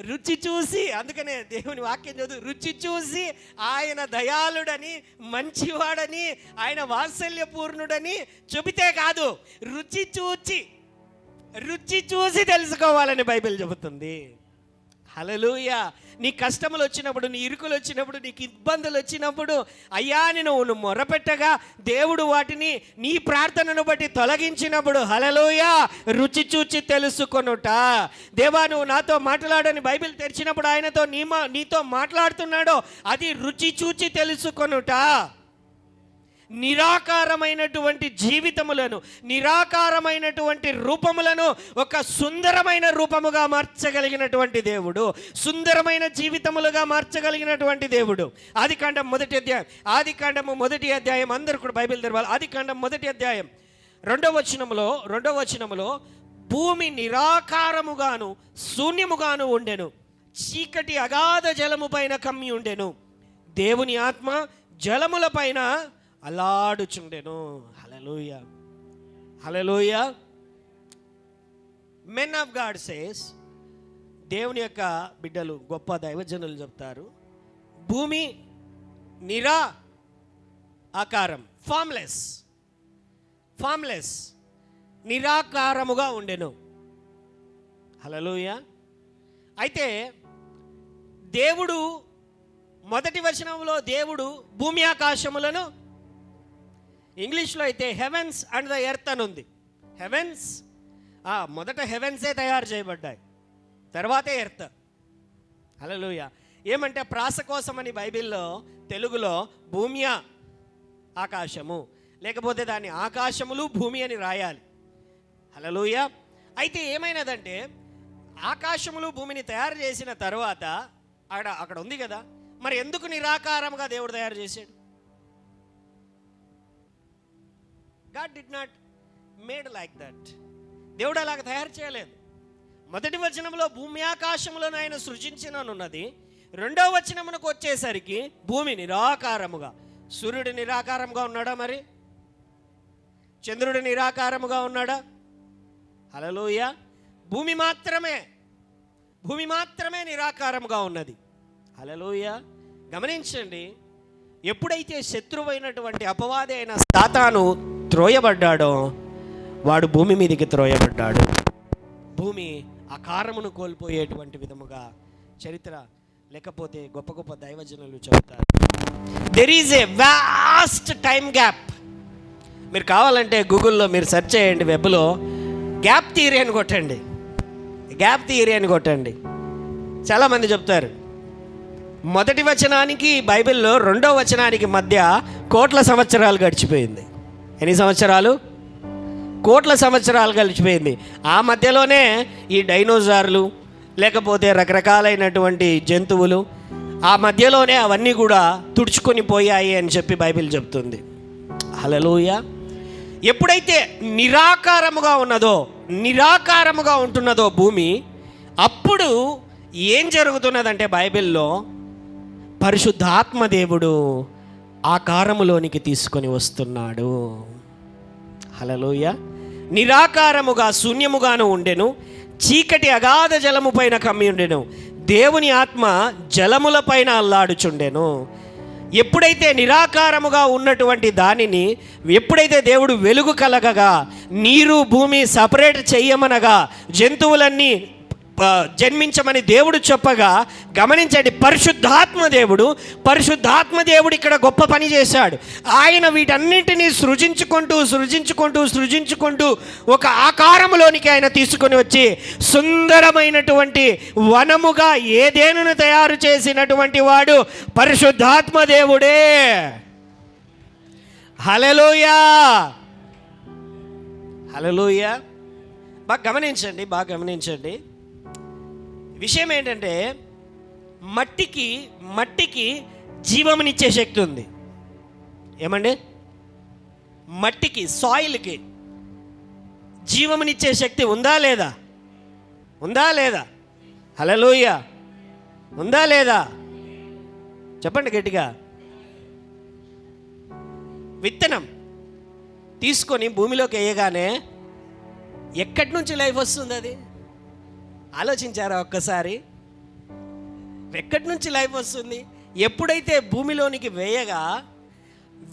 రుచి చూసి, అందుకనే దేవుని వాక్యం చదువు, రుచి చూసి ఆయన దయాళుడని, మంచివాడని, ఆయన వాత్సల్యపూర్ణుడని చెబితే కాదు, రుచి చూసి తెలుసుకోవాలని బైబిల్ చెబుతుంది. హల్లెలూయా. నీ కష్టములు వచ్చినప్పుడు, నీ ఇరుకులు వచ్చినప్పుడు, నీకు ఇబ్బందులు వచ్చినప్పుడు, అయ్యా నువ్వు మొరపెట్టగా దేవుడు వాటిని నీ ప్రార్థనను బట్టి తొలగించినప్పుడు, హల్లెలూయా, రుచి చూచి తెలుసుకొనుట. దేవా నువ్వు నాతో మాట్లాడని బైబిల్ తెరిచినప్పుడు ఆయనతో నీతో మాట్లాడుతున్నాడో అది రుచి చూచి తెలుసుకొనుట. నిరాకారమైనటువంటి జీవితములను, నిరాకారమైనటువంటి రూపములను ఒక సుందరమైన రూపముగా మార్చగలిగినటువంటి దేవుడు, సుందరమైన జీవితములుగా మార్చగలిగినటువంటి దేవుడు. ఆదికాండం మొదటి అధ్యాయం అందరూ కూడా బైబిల్ తెరవాలి. ఆదికాండం మొదటి అధ్యాయం రెండవ వచనములో భూమి నిరాకారముగాను శూన్యముగాను ఉండెను, చీకటి అగాధ జలము పైన కమ్మి ఉండెను, దేవుని ఆత్మ జలముల పైన అల్లాడుచుండెను. హల్లెలూయా, హల్లెలూయా. మెన్ ఆఫ్ గాడ్ సేస్, దేవుని యొక్క బిడ్డలు, గొప్ప దైవజనులు చెప్తారు, భూమి ఆకారం, ఫామ్లెస్ నిరాకారముగా ఉండెను. హల్లెలూయా. అయితే దేవుడు మొదటి వచనంలో దేవుడు భూమి ఆకాశములను, ఇంగ్లీష్లో అయితే హెవెన్స్ అండ్ ద ఎర్త్ అని ఉంది. హెవెన్స్, మొదట హెవెన్సే తయారు చేయబడ్డాయి, తర్వాతే ఎర్త్. హల్లెలూయా. ఏమంటే ప్రాస కోసమని బైబిల్లో తెలుగులో భూమి ఆకాశము, లేకపోతే దాన్ని ఆకాశములు భూమి అని రాయాలి. హల్లెలూయా. అయితే ఏమైనదంటే ఆకాశములు భూమిని తయారు చేసిన తర్వాత అక్కడ ఉంది కదా, మరి ఎందుకు నిరాకారంగా దేవుడు తయారు చేశాడు? God did not made like that. దేవుడు అలాగ తయారు చేయలేదు. మొదటి వచనంలో భూమి ఆకాశములను ఆయన సృజించిననున్నది. రెండవ వచనమునకు వచ్చేసరికి భూమి నిరాకారముగా. సూర్యుడు నిరాకారముగా ఉన్నాడా? మరి చంద్రుడు నిరాకారముగా ఉన్నాడా? హల్లెలూయా. భూమి మాత్రమే నిరాకారముగా ఉన్నది. హల్లెలూయా. గమనించండి, ఎప్పుడైతే శత్రువైనటువంటి అపవాది అయిన సాతాను త్రోయబడ్డాడో, వాడు భూమి మీదకి త్రోయబడ్డాడు. భూమి ఆకారమును కోల్పోయేటువంటి విధముగా చరిత్ర, లేకపోతే గొప్ప గొప్ప దైవజనులు చెబుతారు. There is a vast time gap. మీరు కావాలంటే గూగుల్లో మీరు సెర్చ్ చేయండి, వెబ్లో గ్యాప్ థియరీ అని కొట్టండి. చాలామంది చెప్తారు మొదటి వచనానికి బైబిల్లో రెండవ వచనానికి మధ్య కోట్ల సంవత్సరాలు గడిచిపోయింది. ఎన్ని సంవత్సరాలు? కోట్ల సంవత్సరాలు గడిచిపోయింది. ఆ మధ్యలోనే ఈ డైనోసార్లు, లేకపోతే రకరకాలైనటువంటి జంతువులు, ఆ మధ్యలోనే అవన్నీ కూడా తుడుచుకొని పోయాయి అని చెప్పి బైబిల్ చెప్తుంది. హల్లెలూయా. ఎప్పుడైతే నిరాకారముగా ఉంటున్నదో భూమి, అప్పుడు ఏం జరుగుతున్నదంటే బైబిల్లో పరిశుద్ధాత్మ దేవుడు ఆకారములోనికి తీసుకొని వస్తున్నాడు. హల్లెలూయా. నిరాకారముగా శూన్యముగాను ఉండెను, చీకటి అగాధ జలము పైన కమ్మి ఉండెను, దేవుని ఆత్మ జలముల పైన అల్లాడుచుండెను. ఎప్పుడైతే నిరాకారముగా ఉన్నటువంటి దానిని, ఎప్పుడైతే దేవుడు వెలుగు కలగగా, నీరు భూమి సపరేట్ చెయ్యమనగా, జంతువులన్నీ జన్మించమని దేవుడు చెప్పగా, గమనించండి, పరిశుద్ధాత్మ దేవుడు ఇక్కడ గొప్ప పని చేశాడు. ఆయన వీటన్నింటినీ సృజించుకుంటూ ఒక ఆకారములోనికి ఆయన తీసుకొని వచ్చి సుందరమైనటువంటి వనముగా ఏదేనును తయారు చేసినటువంటి వాడు పరిశుద్ధాత్మ దేవుడే. హల్లెలూయా, హల్లెలూయా. బాగా గమనించండి. విషయం ఏంటంటే మట్టికి జీవమునిచ్చే శక్తి ఉంది. ఏమండి? మట్టికి, సాయిల్కి జీవమునిచ్చే శక్తి ఉందా లేదా? హల్లెలూయా. ఉందా లేదా? చెప్పండి గట్టిగా. విత్తనం తీసుకొని భూమిలోకి వేయగానే ఎక్కడి నుంచి లైఫ్ వస్తుంది? అది ఆలోచించారా ఒక్కసారి? ఎక్కడి నుంచి లైఫ్ వస్తుంది? ఎప్పుడైతే భూమిలోనికి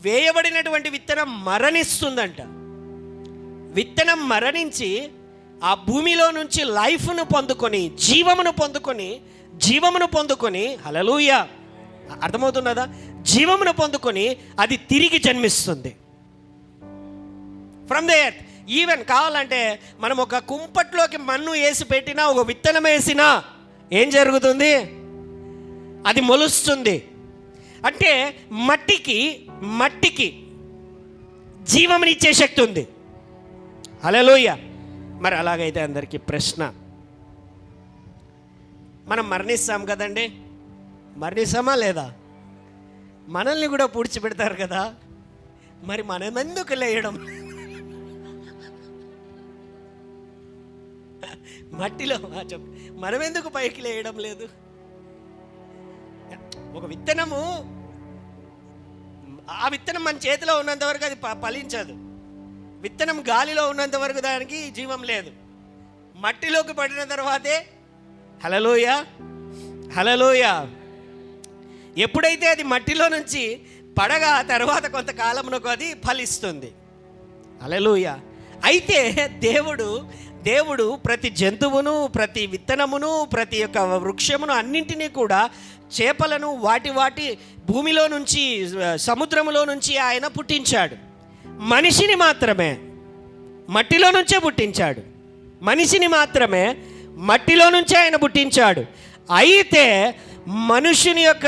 వేయబడినటువంటి విత్తనం మరణిస్తుందంట. విత్తనం మరణించి ఆ భూమిలో నుంచి లైఫ్ను పొందుకొని, జీవమును పొందుకొని హల్లెలూయా, అర్థమవుతున్నదా? జీవమును పొందుకొని అది తిరిగి జన్మిస్తుంది. From the earth. ఈవెన్ కావాలంటే మనం ఒక కుంపట్లోకి మన్ను వేసి పెట్టినా, ఒక విత్తనం వేసినా ఏం జరుగుతుంది? అది మొలుస్తుంది. అంటే మట్టికి జీవమునిచ్చే శక్తి ఉంది. హల్లెలూయ. మరి అలాగైతే అందరికీ ప్రశ్న, మనం మరణిస్తాం కదండి, మరణిస్తామా లేదా? మనల్ని కూడా పూడ్చిపెడతారు కదా, మరి మనం ఎందుకు లేయడం? మట్టిలో చెప్పు, మనం ఎందుకు పైకి లేయడం లేదు? ఒక విత్తనము, ఆ విత్తనం మన చేతిలో ఉన్నంత వరకు అది ఫలించదు. విత్తనం గాలిలో ఉన్నంత వరకు దానికి జీవం లేదు. మట్టిలోకి పడిన తర్వాతే, హల్లెలూయ హల్లెలూయ, ఎప్పుడైతే అది మట్టిలో నుంచి పడగా తర్వాత కొంతకాలంలో అది ఫలిస్తుంది. హల్లెలూయ. అయితే దేవుడు ప్రతి జంతువును, ప్రతి విత్తనమును, ప్రతి యొక్క వృక్షమును అన్నింటినీ కూడా, చేపలను వాటి భూమిలో నుంచి, సముద్రములో నుంచి ఆయన పుట్టించాడు. మనిషిని మాత్రమే మట్టిలో నుంచే పుట్టించాడు. మనిషిని మాత్రమే మట్టిలో నుంచే ఆయన పుట్టించాడు. అయితే మనుషుని యొక్క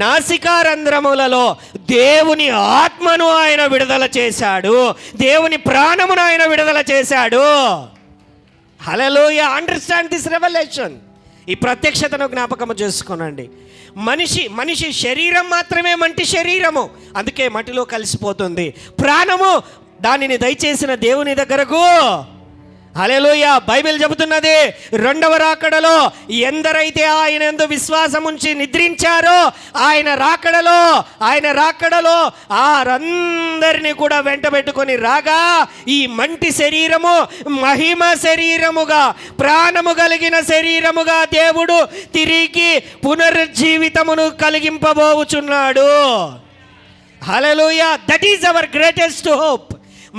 నాసికారంధ్రములలో దేవుని ఆత్మను ఆయన విడుదల చేశాడు, దేవుని ప్రాణమును ఆయన విడుదల చేశాడు. హల్లెలూయా. Understand this revolution. ఈ ప్రత్యక్షతను జ్ఞాపకం చేసుకోనండి. మనిషి శరీరం మాత్రమే మట్టి శరీరము, అందుకే మట్టిలో కలిసిపోతుంది. ప్రాణము దానిని దయచేసిన దేవుని దగ్గరకు, హల్లెలూయా, బైబిల్ చెబుతున్నది, రెండవ రాకడలో ఎందరైతే ఆయన యందు విశ్వాసం ఉంచి నిద్రించారో ఆయన రాకడలో వారందరినీ కూడా వెంట పెట్టుకొని రాగా ఈ మంటి శరీరము మహిమ శరీరముగా, ప్రాణము కలిగిన శరీరముగా దేవుడు తిరిగి పునరుజ్జీవితమును కలిగింపబోచున్నాడు. Hallelujah. That is our greatest hope.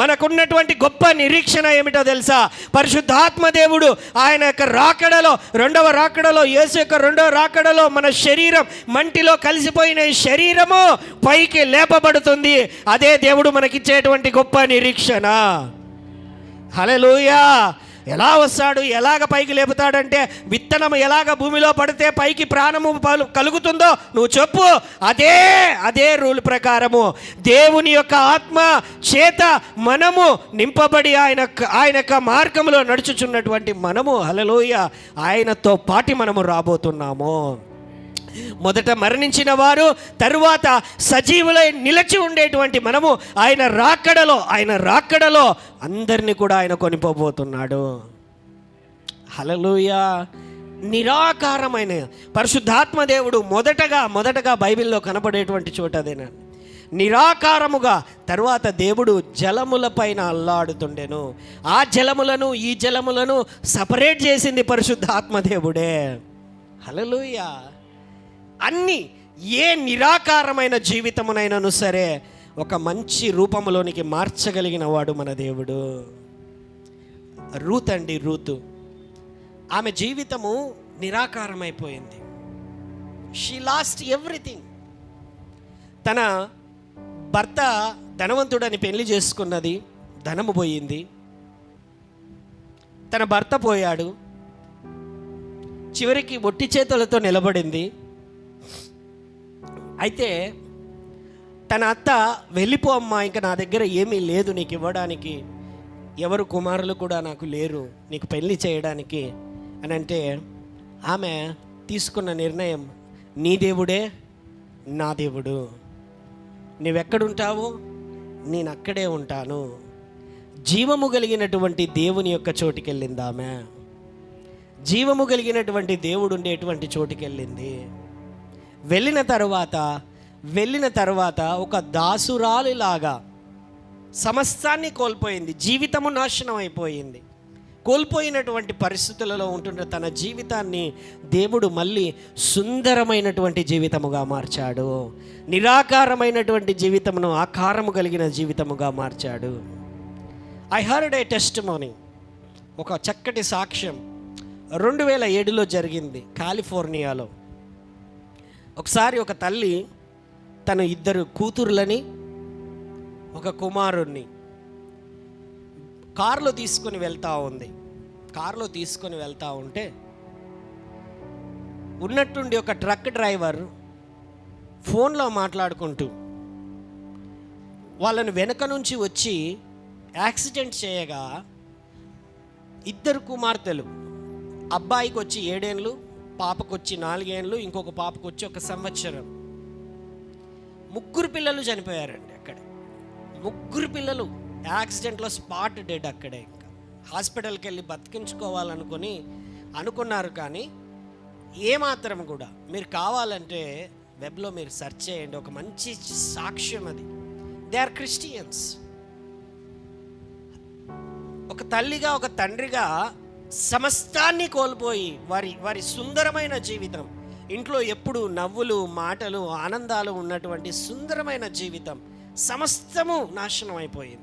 మనకున్నటువంటి గొప్ప నిరీక్షణ ఏమిటో తెలుసా? పరిశుద్ధాత్మ దేవుడు ఆయన యొక్క రాకడలో, రెండవ రాకడలో, యేసు యొక్క రెండవ రాకడలో మన శరీరం, మంటిలో కలిసిపోయిన ఈ శరీరము పైకి లేపబడుతుంది. అదే దేవుడు మనకిచ్చేటువంటి గొప్ప నిరీక్షణ. హల్లెలూయా. ఎలా వస్తాడు, ఎలాగ పైకి లేపుతాడంటే, విత్తనం ఎలాగ భూమిలో పడితే పైకి ప్రాణము కలుగుతుందో నువ్వు చెప్పు, అదే రూల్ ప్రకారము దేవుని యొక్క ఆత్మ చేత మనము నింపబడి ఆయన యొక్క మార్గంలో నడుచుచున్నటువంటి మనము, హల్లెలూయా, ఆయనతో పాటి మనము రాబోతున్నాము. మొదట మరణించిన వారు తరువాత సజీవులై నిలిచి ఉండేటువంటి మనము ఆయన రాకడలో అందరినీ కూడా ఆయన కొనిపోబోతున్నాడు. హల్లెలూయా. నిరాకారమైన పరిశుద్ధాత్మ దేవుడు మొదటగా బైబిల్లో కనపడేటువంటి చోట అదేనా, నిరాకారముగా. తరువాత దేవుడు జలముల పైన అల్లాడుతుండెను. ఆ జలములను ఈ జలములను సపరేట్ చేసింది పరిశుద్ధాత్మ దేవుడే. హల్లెలూయా. అన్నీ, ఏ నిరాకారమైన జీవితమునైనను సరే ఒక మంచి రూపములోనికి మార్చగలిగిన వాడు మన దేవుడు. రూతు ఆమె జీవితము నిరాకారమైపోయింది. She lost everything. తన భర్త ధనవంతుడని పెళ్లి చేసుకున్నది, ధనము పోయింది. తన భర్త పోయాడు, చివరికి ఒట్టి చేతులతో నిలబడింది. అయితే తన అత్త, వెళ్ళిపో అమ్మా, ఇంకా నా దగ్గర ఏమీ లేదు నీకు ఇవ్వడానికి, ఎవరు కుమారులు కూడా నాకు లేరు నీకు పెళ్లి చేయడానికి అని అంటే, ఆమె తీసుకున్న నిర్ణయం, నీ దేవుడే నా దేవుడు, నువ్వెక్కడుంటావు నేను అక్కడే ఉంటాను. జీవము కలిగినటువంటి దేవుని యొక్క చోటికి వెళ్ళింది ఆమె. జీవము కలిగినటువంటి దేవుడు ఉండేటువంటి చోటికి వెళ్ళింది. వెళ్ళిన తర్వాత ఒక దాసురాలిలాగా సమస్తాన్ని కోల్పోయింది. జీవితము నాశనం అయిపోయింది. కోల్పోయినటువంటి పరిస్థితులలో ఉంటున్న తన జీవితాన్ని దేవుడు మళ్ళీ సుందరమైనటువంటి జీవితముగా మార్చాడు. నిరాకారమైనటువంటి జీవితమును ఆకారము కలిగిన జీవితముగా మార్చాడు. ఐ హర్డ్ ఏ టెస్టిమోనీ, ఒక చక్కటి సాక్ష్యం 2007లో జరిగింది కాలిఫోర్నియాలో. ఒకసారి ఒక తల్లి తన 2 కూతుర్లని, ఒక కుమారుణ్ణి కారులో తీసుకొని వెళ్తా ఉంటే ఉన్నట్టుండి ఒక ట్రక్ డ్రైవర్ ఫోన్లో మాట్లాడుకుంటూ వాళ్ళని వెనక నుంచి వచ్చి యాక్సిడెంట్ చేయగా 2 కుమార్తెలు, అబ్బాయికి వచ్చి 7 ఏళ్ళు, పాపకు వచ్చి 4 ఏళ్ళు, ఇంకొక పాపకు వచ్చి 1 సంవత్సరం. 3 పిల్లలు చనిపోయారండి అక్కడ. 3 పిల్లలు యాక్సిడెంట్లో స్పాట్ డెడ్ అక్కడే. ఇంకా హాస్పిటల్కి వెళ్ళి అనుకున్నారు, కానీ ఏమాత్రం కూడా. మీరు కావాలంటే వెబ్లో మీరు సెర్చ్ చేయండి, ఒక మంచి సాక్ష్యం అది. They are Christians. ఒక తల్లిగా, ఒక తండ్రిగా సమస్తాన్ని కోల్పోయి వారి సుందరమైన జీవితం, ఇంట్లో ఎప్పుడు నవ్వులు, మాటలు, ఆనందాలు ఉన్నటువంటి సుందరమైన జీవితం సమస్తము నాశనం అయిపోయింది.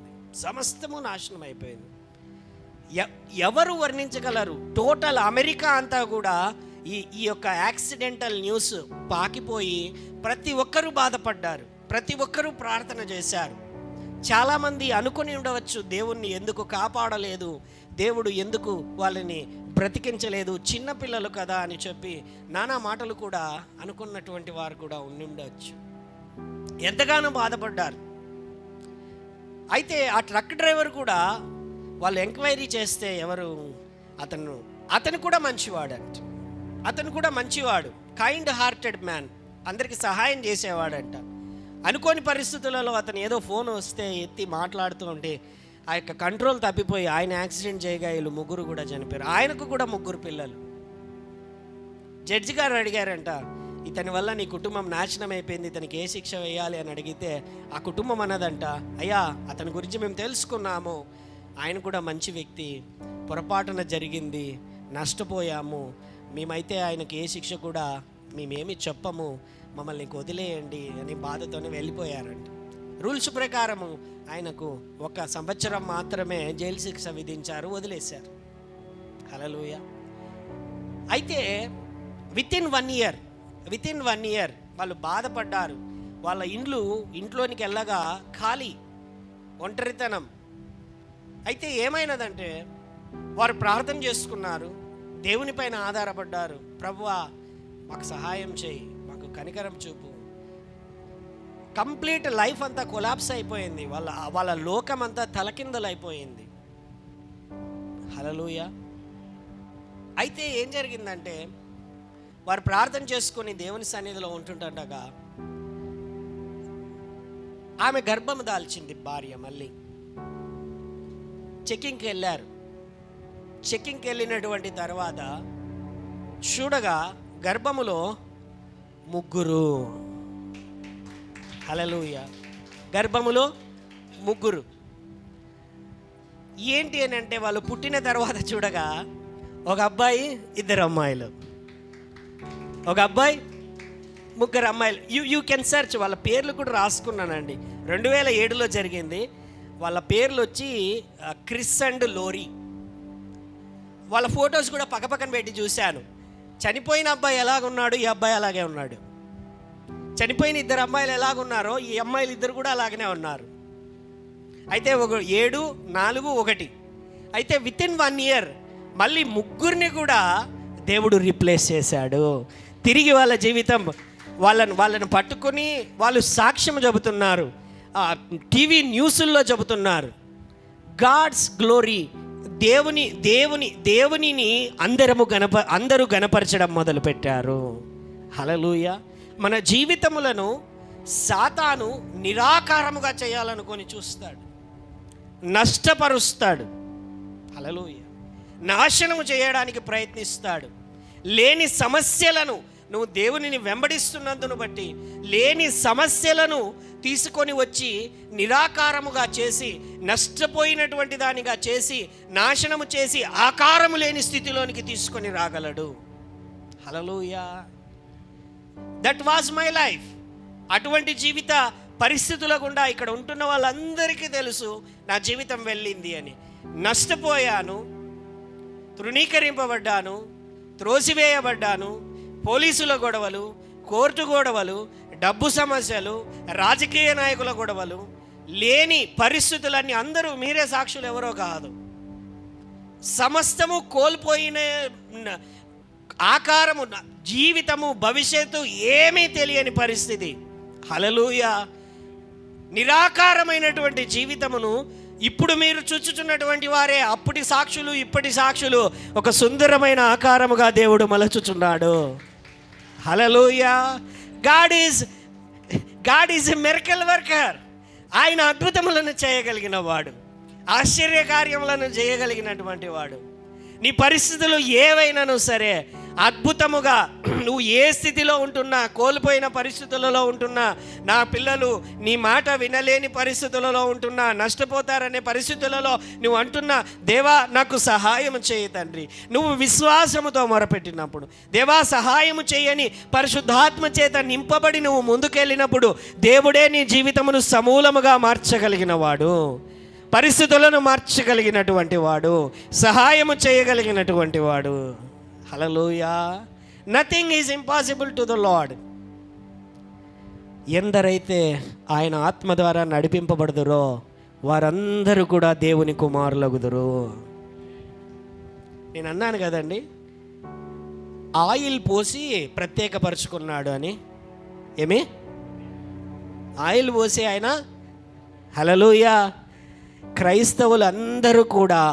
ఎవరు వర్ణించగలరు? టోటల్ అమెరికా అంతా కూడా ఈ యొక్క యాక్సిడెంటల్ న్యూస్ పాకిపోయి ప్రతి ఒక్కరూ బాధపడ్డారు, ప్రతి ఒక్కరూ ప్రార్థన చేశారు. చాలామంది అనుకుని ఉండవచ్చు, దేవుణ్ణి ఎందుకు కాపాడలేదు, దేవుడు ఎందుకు వాళ్ళని బ్రతికించలేదు, చిన్నపిల్లలు కదా అని చెప్పి నానా మాటలు కూడా అనుకున్నటువంటి వారు కూడా ఉండి ఉండవచ్చు. ఎంతగానో బాధపడ్డారు. అయితే ఆ ట్రక్ డ్రైవర్ కూడా వాళ్ళు ఎంక్వైరీ చేస్తే ఎవరు, అతను కూడా మంచివాడంట. అతను కూడా మంచివాడు, కైండ్ హార్టెడ్ మ్యాన్, అందరికీ సహాయం చేసేవాడంట. అనుకోని పరిస్థితులలో అతను ఏదో ఫోన్ వస్తే ఎత్తి మాట్లాడుతూ ఉంటే ఆ యొక్క కంట్రోల్ తప్పిపోయి ఆయన యాక్సిడెంట్ చేయగా వీళ్ళు 3 కూడా చనిపోయారు. ఆయనకు కూడా 3 పిల్లలు. జడ్జి గారు అడిగారంట, ఇతని వల్ల నీ కుటుంబం నాశనం అయిపోయింది, ఇతనికి ఏ శిక్ష వేయాలి అని అడిగితే ఆ కుటుంబం అన్నదంట, అయ్యా అతని గురించి మేము తెలుసుకున్నాము, ఆయన కూడా మంచి వ్యక్తి, పొరపాటున జరిగింది, నష్టపోయాము, మేమైతే ఆయనకి ఏ శిక్ష కూడా మేమేమి చెప్పము, మమ్మల్ని వదిలేయండి అని బాధతోనే వెళ్ళిపోయారంట. రూల్స్ ప్రకారము ఆయనకు 1 సంవత్సరం మాత్రమే జైలు శిక్ష విధించారు, వదిలేశారు. హల్లెలూయా. అయితే విత్ ఇన్ వన్ ఇయర్ వాళ్ళు బాధపడ్డారు. వాళ్ళ ఇంట్లోనికి వెళ్ళగా ఖాళీ, ఒంటరితనం. అయితే ఏమైనదంటే వారు ప్రార్థన చేసుకున్నారు, దేవుని పైన ఆధారపడ్డారు. ప్రభువా మాకు సహాయం చేయి, మాకు కనికరం చూపు. కంప్లీట్ లైఫ్ అంతా కొలాప్స్ అయిపోయింది, వాళ్ళ లోకం అంతా తలకిందలైపోయింది. హల్లెలూయా. అయితే ఏం జరిగిందంటే వారు ప్రార్థన చేసుకొని దేవుని సన్నిధిలో ఉంటుండగా ఆమె గర్భం దాల్చింది భార్య. మళ్ళీ చెకింగ్కి వెళ్ళినటువంటి తర్వాత చూడగా గర్భములో 3. హల్లెలూయా. గర్భములో 3. ఏంటి అని అంటే వాళ్ళు పుట్టిన తర్వాత చూడగా ఒక అబ్బాయి, 2 అమ్మాయిలు. ఒక అబ్బాయి, 3 అమ్మాయిలు. యూ కెన్ సెర్చ్, వాళ్ళ పేర్లు కూడా రాసుకున్నానండి. 2007లో జరిగింది. వాళ్ళ పేర్లు వచ్చి క్రిస్ అండ్ లోరీ. వాళ్ళ ఫొటోస్ కూడా పక్కపక్కన పెట్టి చూశాను. చనిపోయిన అబ్బాయి ఎలాగున్నాడు, ఈ అబ్బాయి అలాగే ఉన్నాడు. చనిపోయిన 2 అమ్మాయిలు ఎలాగున్నారో ఈ అమ్మాయిలు 2 కూడా అలాగనే ఉన్నారు. అయితే 7, 4, 1. అయితే విత్ ఇన్ 1 ఇయర్ మళ్ళీ 3 కూడా దేవుడు రీప్లేస్ చేశాడు. తిరిగి వాళ్ళ జీవితం, వాళ్ళను పట్టుకొని వాళ్ళు సాక్ష్యం చెబుతున్నారు, టీవీ న్యూస్ల్లో చెబుతున్నారు. గాడ్స్ గ్లోరీ, దేవునిని అందరూ గణపరచడం మొదలుపెట్టారు. హల్లెలూయా. మన జీవితములను సాతాను నిరాకారముగా చేయాలనుకొని చూస్తాడు, నష్టపరుస్తాడు. హల్లెలూయా. నాశనము చేయడానికి ప్రయత్నిస్తాడు. లేని సమస్యలను, నువ్వు దేవునిని వెంబడిస్తున్నందును బట్టి లేని సమస్యలను తీసుకొని వచ్చి నిరాకారముగా చేసి, నష్టపోయినటువంటి దానిగా చేసి, నాశనము చేసి ఆకారము లేని స్థితిలోనికి తీసుకొని రాగలడు. Hallelujah. That was my life. అటువంటి జీవిత పరిస్థితుల గుండా ఇక్కడ ఉంటున్న వాళ్ళందరికీ తెలుసు నా జీవితం వెళ్ళింది అని. నష్టపోయాను, తృణీకరింపబడ్డాను, త్రోసివేయబడ్డాను. పోలీసుల గొడవలు, కోర్టు గొడవలు, డబ్బు సమస్యలు, రాజకీయ నాయకుల గొడవలు, లేని పరిస్థితులన్నీ, అందరూ మీరే సాక్షులు, ఎవరో కాదు. సమస్తము కోల్పోయిన ఆకారము, జీవితము, భవిష్యత్తు ఏమీ తెలియని పరిస్థితి. హల్లెలూయా. నిరాకారమైనటువంటి జీవితమును ఇప్పుడు మీరు చూచుచున్నటువంటి వారే అప్పటి సాక్షులు ఇప్పటి సాక్షులు ఒక సుందరమైన ఆకారముగా దేవుడు మలచుచున్నాడు. Hallelujah. God is a miracle worker. ఆయన అద్భుతములను చేయగలిగిన వాడు, ఆశ్చర్యకార్యములను చేయగలిగినటువంటి వాడు. నీ పరిస్థితులు ఏవైనాను సరే అద్భుతముగా, నువ్వు ఏ స్థితిలో ఉంటున్నా, కోల్పోయిన పరిస్థితులలో ఉంటున్నా, నా పిల్లలు నీ మాట వినలేని పరిస్థితులలో ఉంటున్నా, నష్టపోతారనే పరిస్థితులలో నువ్వు అంటున్నా, దేవా నాకు సహాయం చేయి తండ్రి, నువ్వు విశ్వాసముతో మొరపెట్టినప్పుడు, దేవా సహాయము చేయని పరిశుద్ధాత్మ చేత నింపబడి నువ్వు ముందుకెళ్ళినప్పుడు దేవుడే నీ జీవితమును సమూలముగా మార్చగలిగిన వాడు, పరిస్థితులను మార్చగలిగినటువంటి వాడు, సహాయము చేయగలిగినటువంటి వాడు. Hallelujah. Nothing is impossible to the Lord. ఎందరైతే ఆయన ఆత్మ ద్వారా నడిపింపబడుదురో వారందరూ కూడా దేవుని కుమారులగుదురు. నేను అన్నాను కదండి, ఆయిల్ పోసి ప్రత్యేకపరుచుకున్నాడు అని. ఏమి ఆయిల్ పోసి ఆయన, హల్లెలూయా, క్రైస్తవులు అందరూ కూడా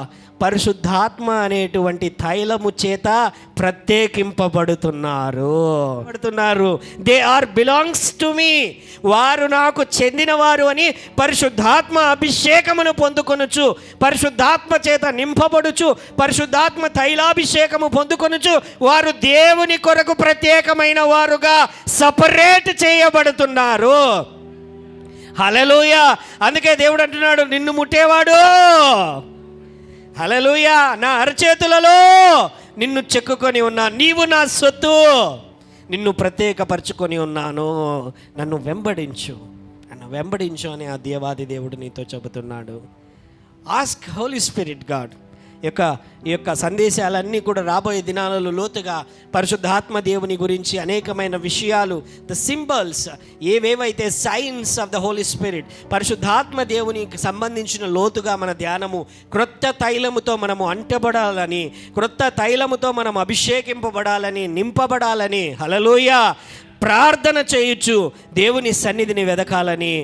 పరిశుద్ధాత్మ అనేటువంటి తైలము చేత ప్రత్యేకింపబడుతున్నారు. They are belongs to me, వారు నాకు చెందినవారు అని పరిశుద్ధాత్మ అభిషేకమును పొందుకొనుచు, పరిశుద్ధాత్మ చేత నింపబడుచు, పరిశుద్ధాత్మ తైలాభిషేకము పొందుకొనుచు వారు దేవుని కొరకు ప్రత్యేకమైన వారుగా సపరేట్ చేయబడుతున్నారు. హల్లెలూయా. అందుకే దేవుడు అంటున్నాడు, నిన్ను ముట్టేవాడు, హల్లెలూయా, నా అరచేతులలో నిన్ను చెక్కుకొని ఉన్నా, నీవు నా సొత్తు, నిన్ను ప్రత్యేకపరచుకొని ఉన్నాను, నన్ను వెంబడించు అని ఆ దేవాది దేవుడు నీతో చెబుతున్నాడు. Ask Holy Spirit God. ఈ యొక్క సందేశాలన్నీ కూడా రాబోయే దినాలలో లోతుగా పరిశుద్ధాత్మ దేవుని గురించి అనేకమైన విషయాలు, ద సింబల్స్ ఏవేవైతే signs of the Holy Spirit, పరిశుద్ధాత్మ దేవునికి సంబంధించిన లోతుగా మన ధ్యానము, క్రొత్త తైలముతో మనము అంటబడాలని, క్రొత్త తైలముతో మనం అభిషేకింపబడాలని, నింపబడాలని, హల్లెలూయా, ప్రార్థన చేయొచ్చు, దేవుని సన్నిధిని వెదకాలని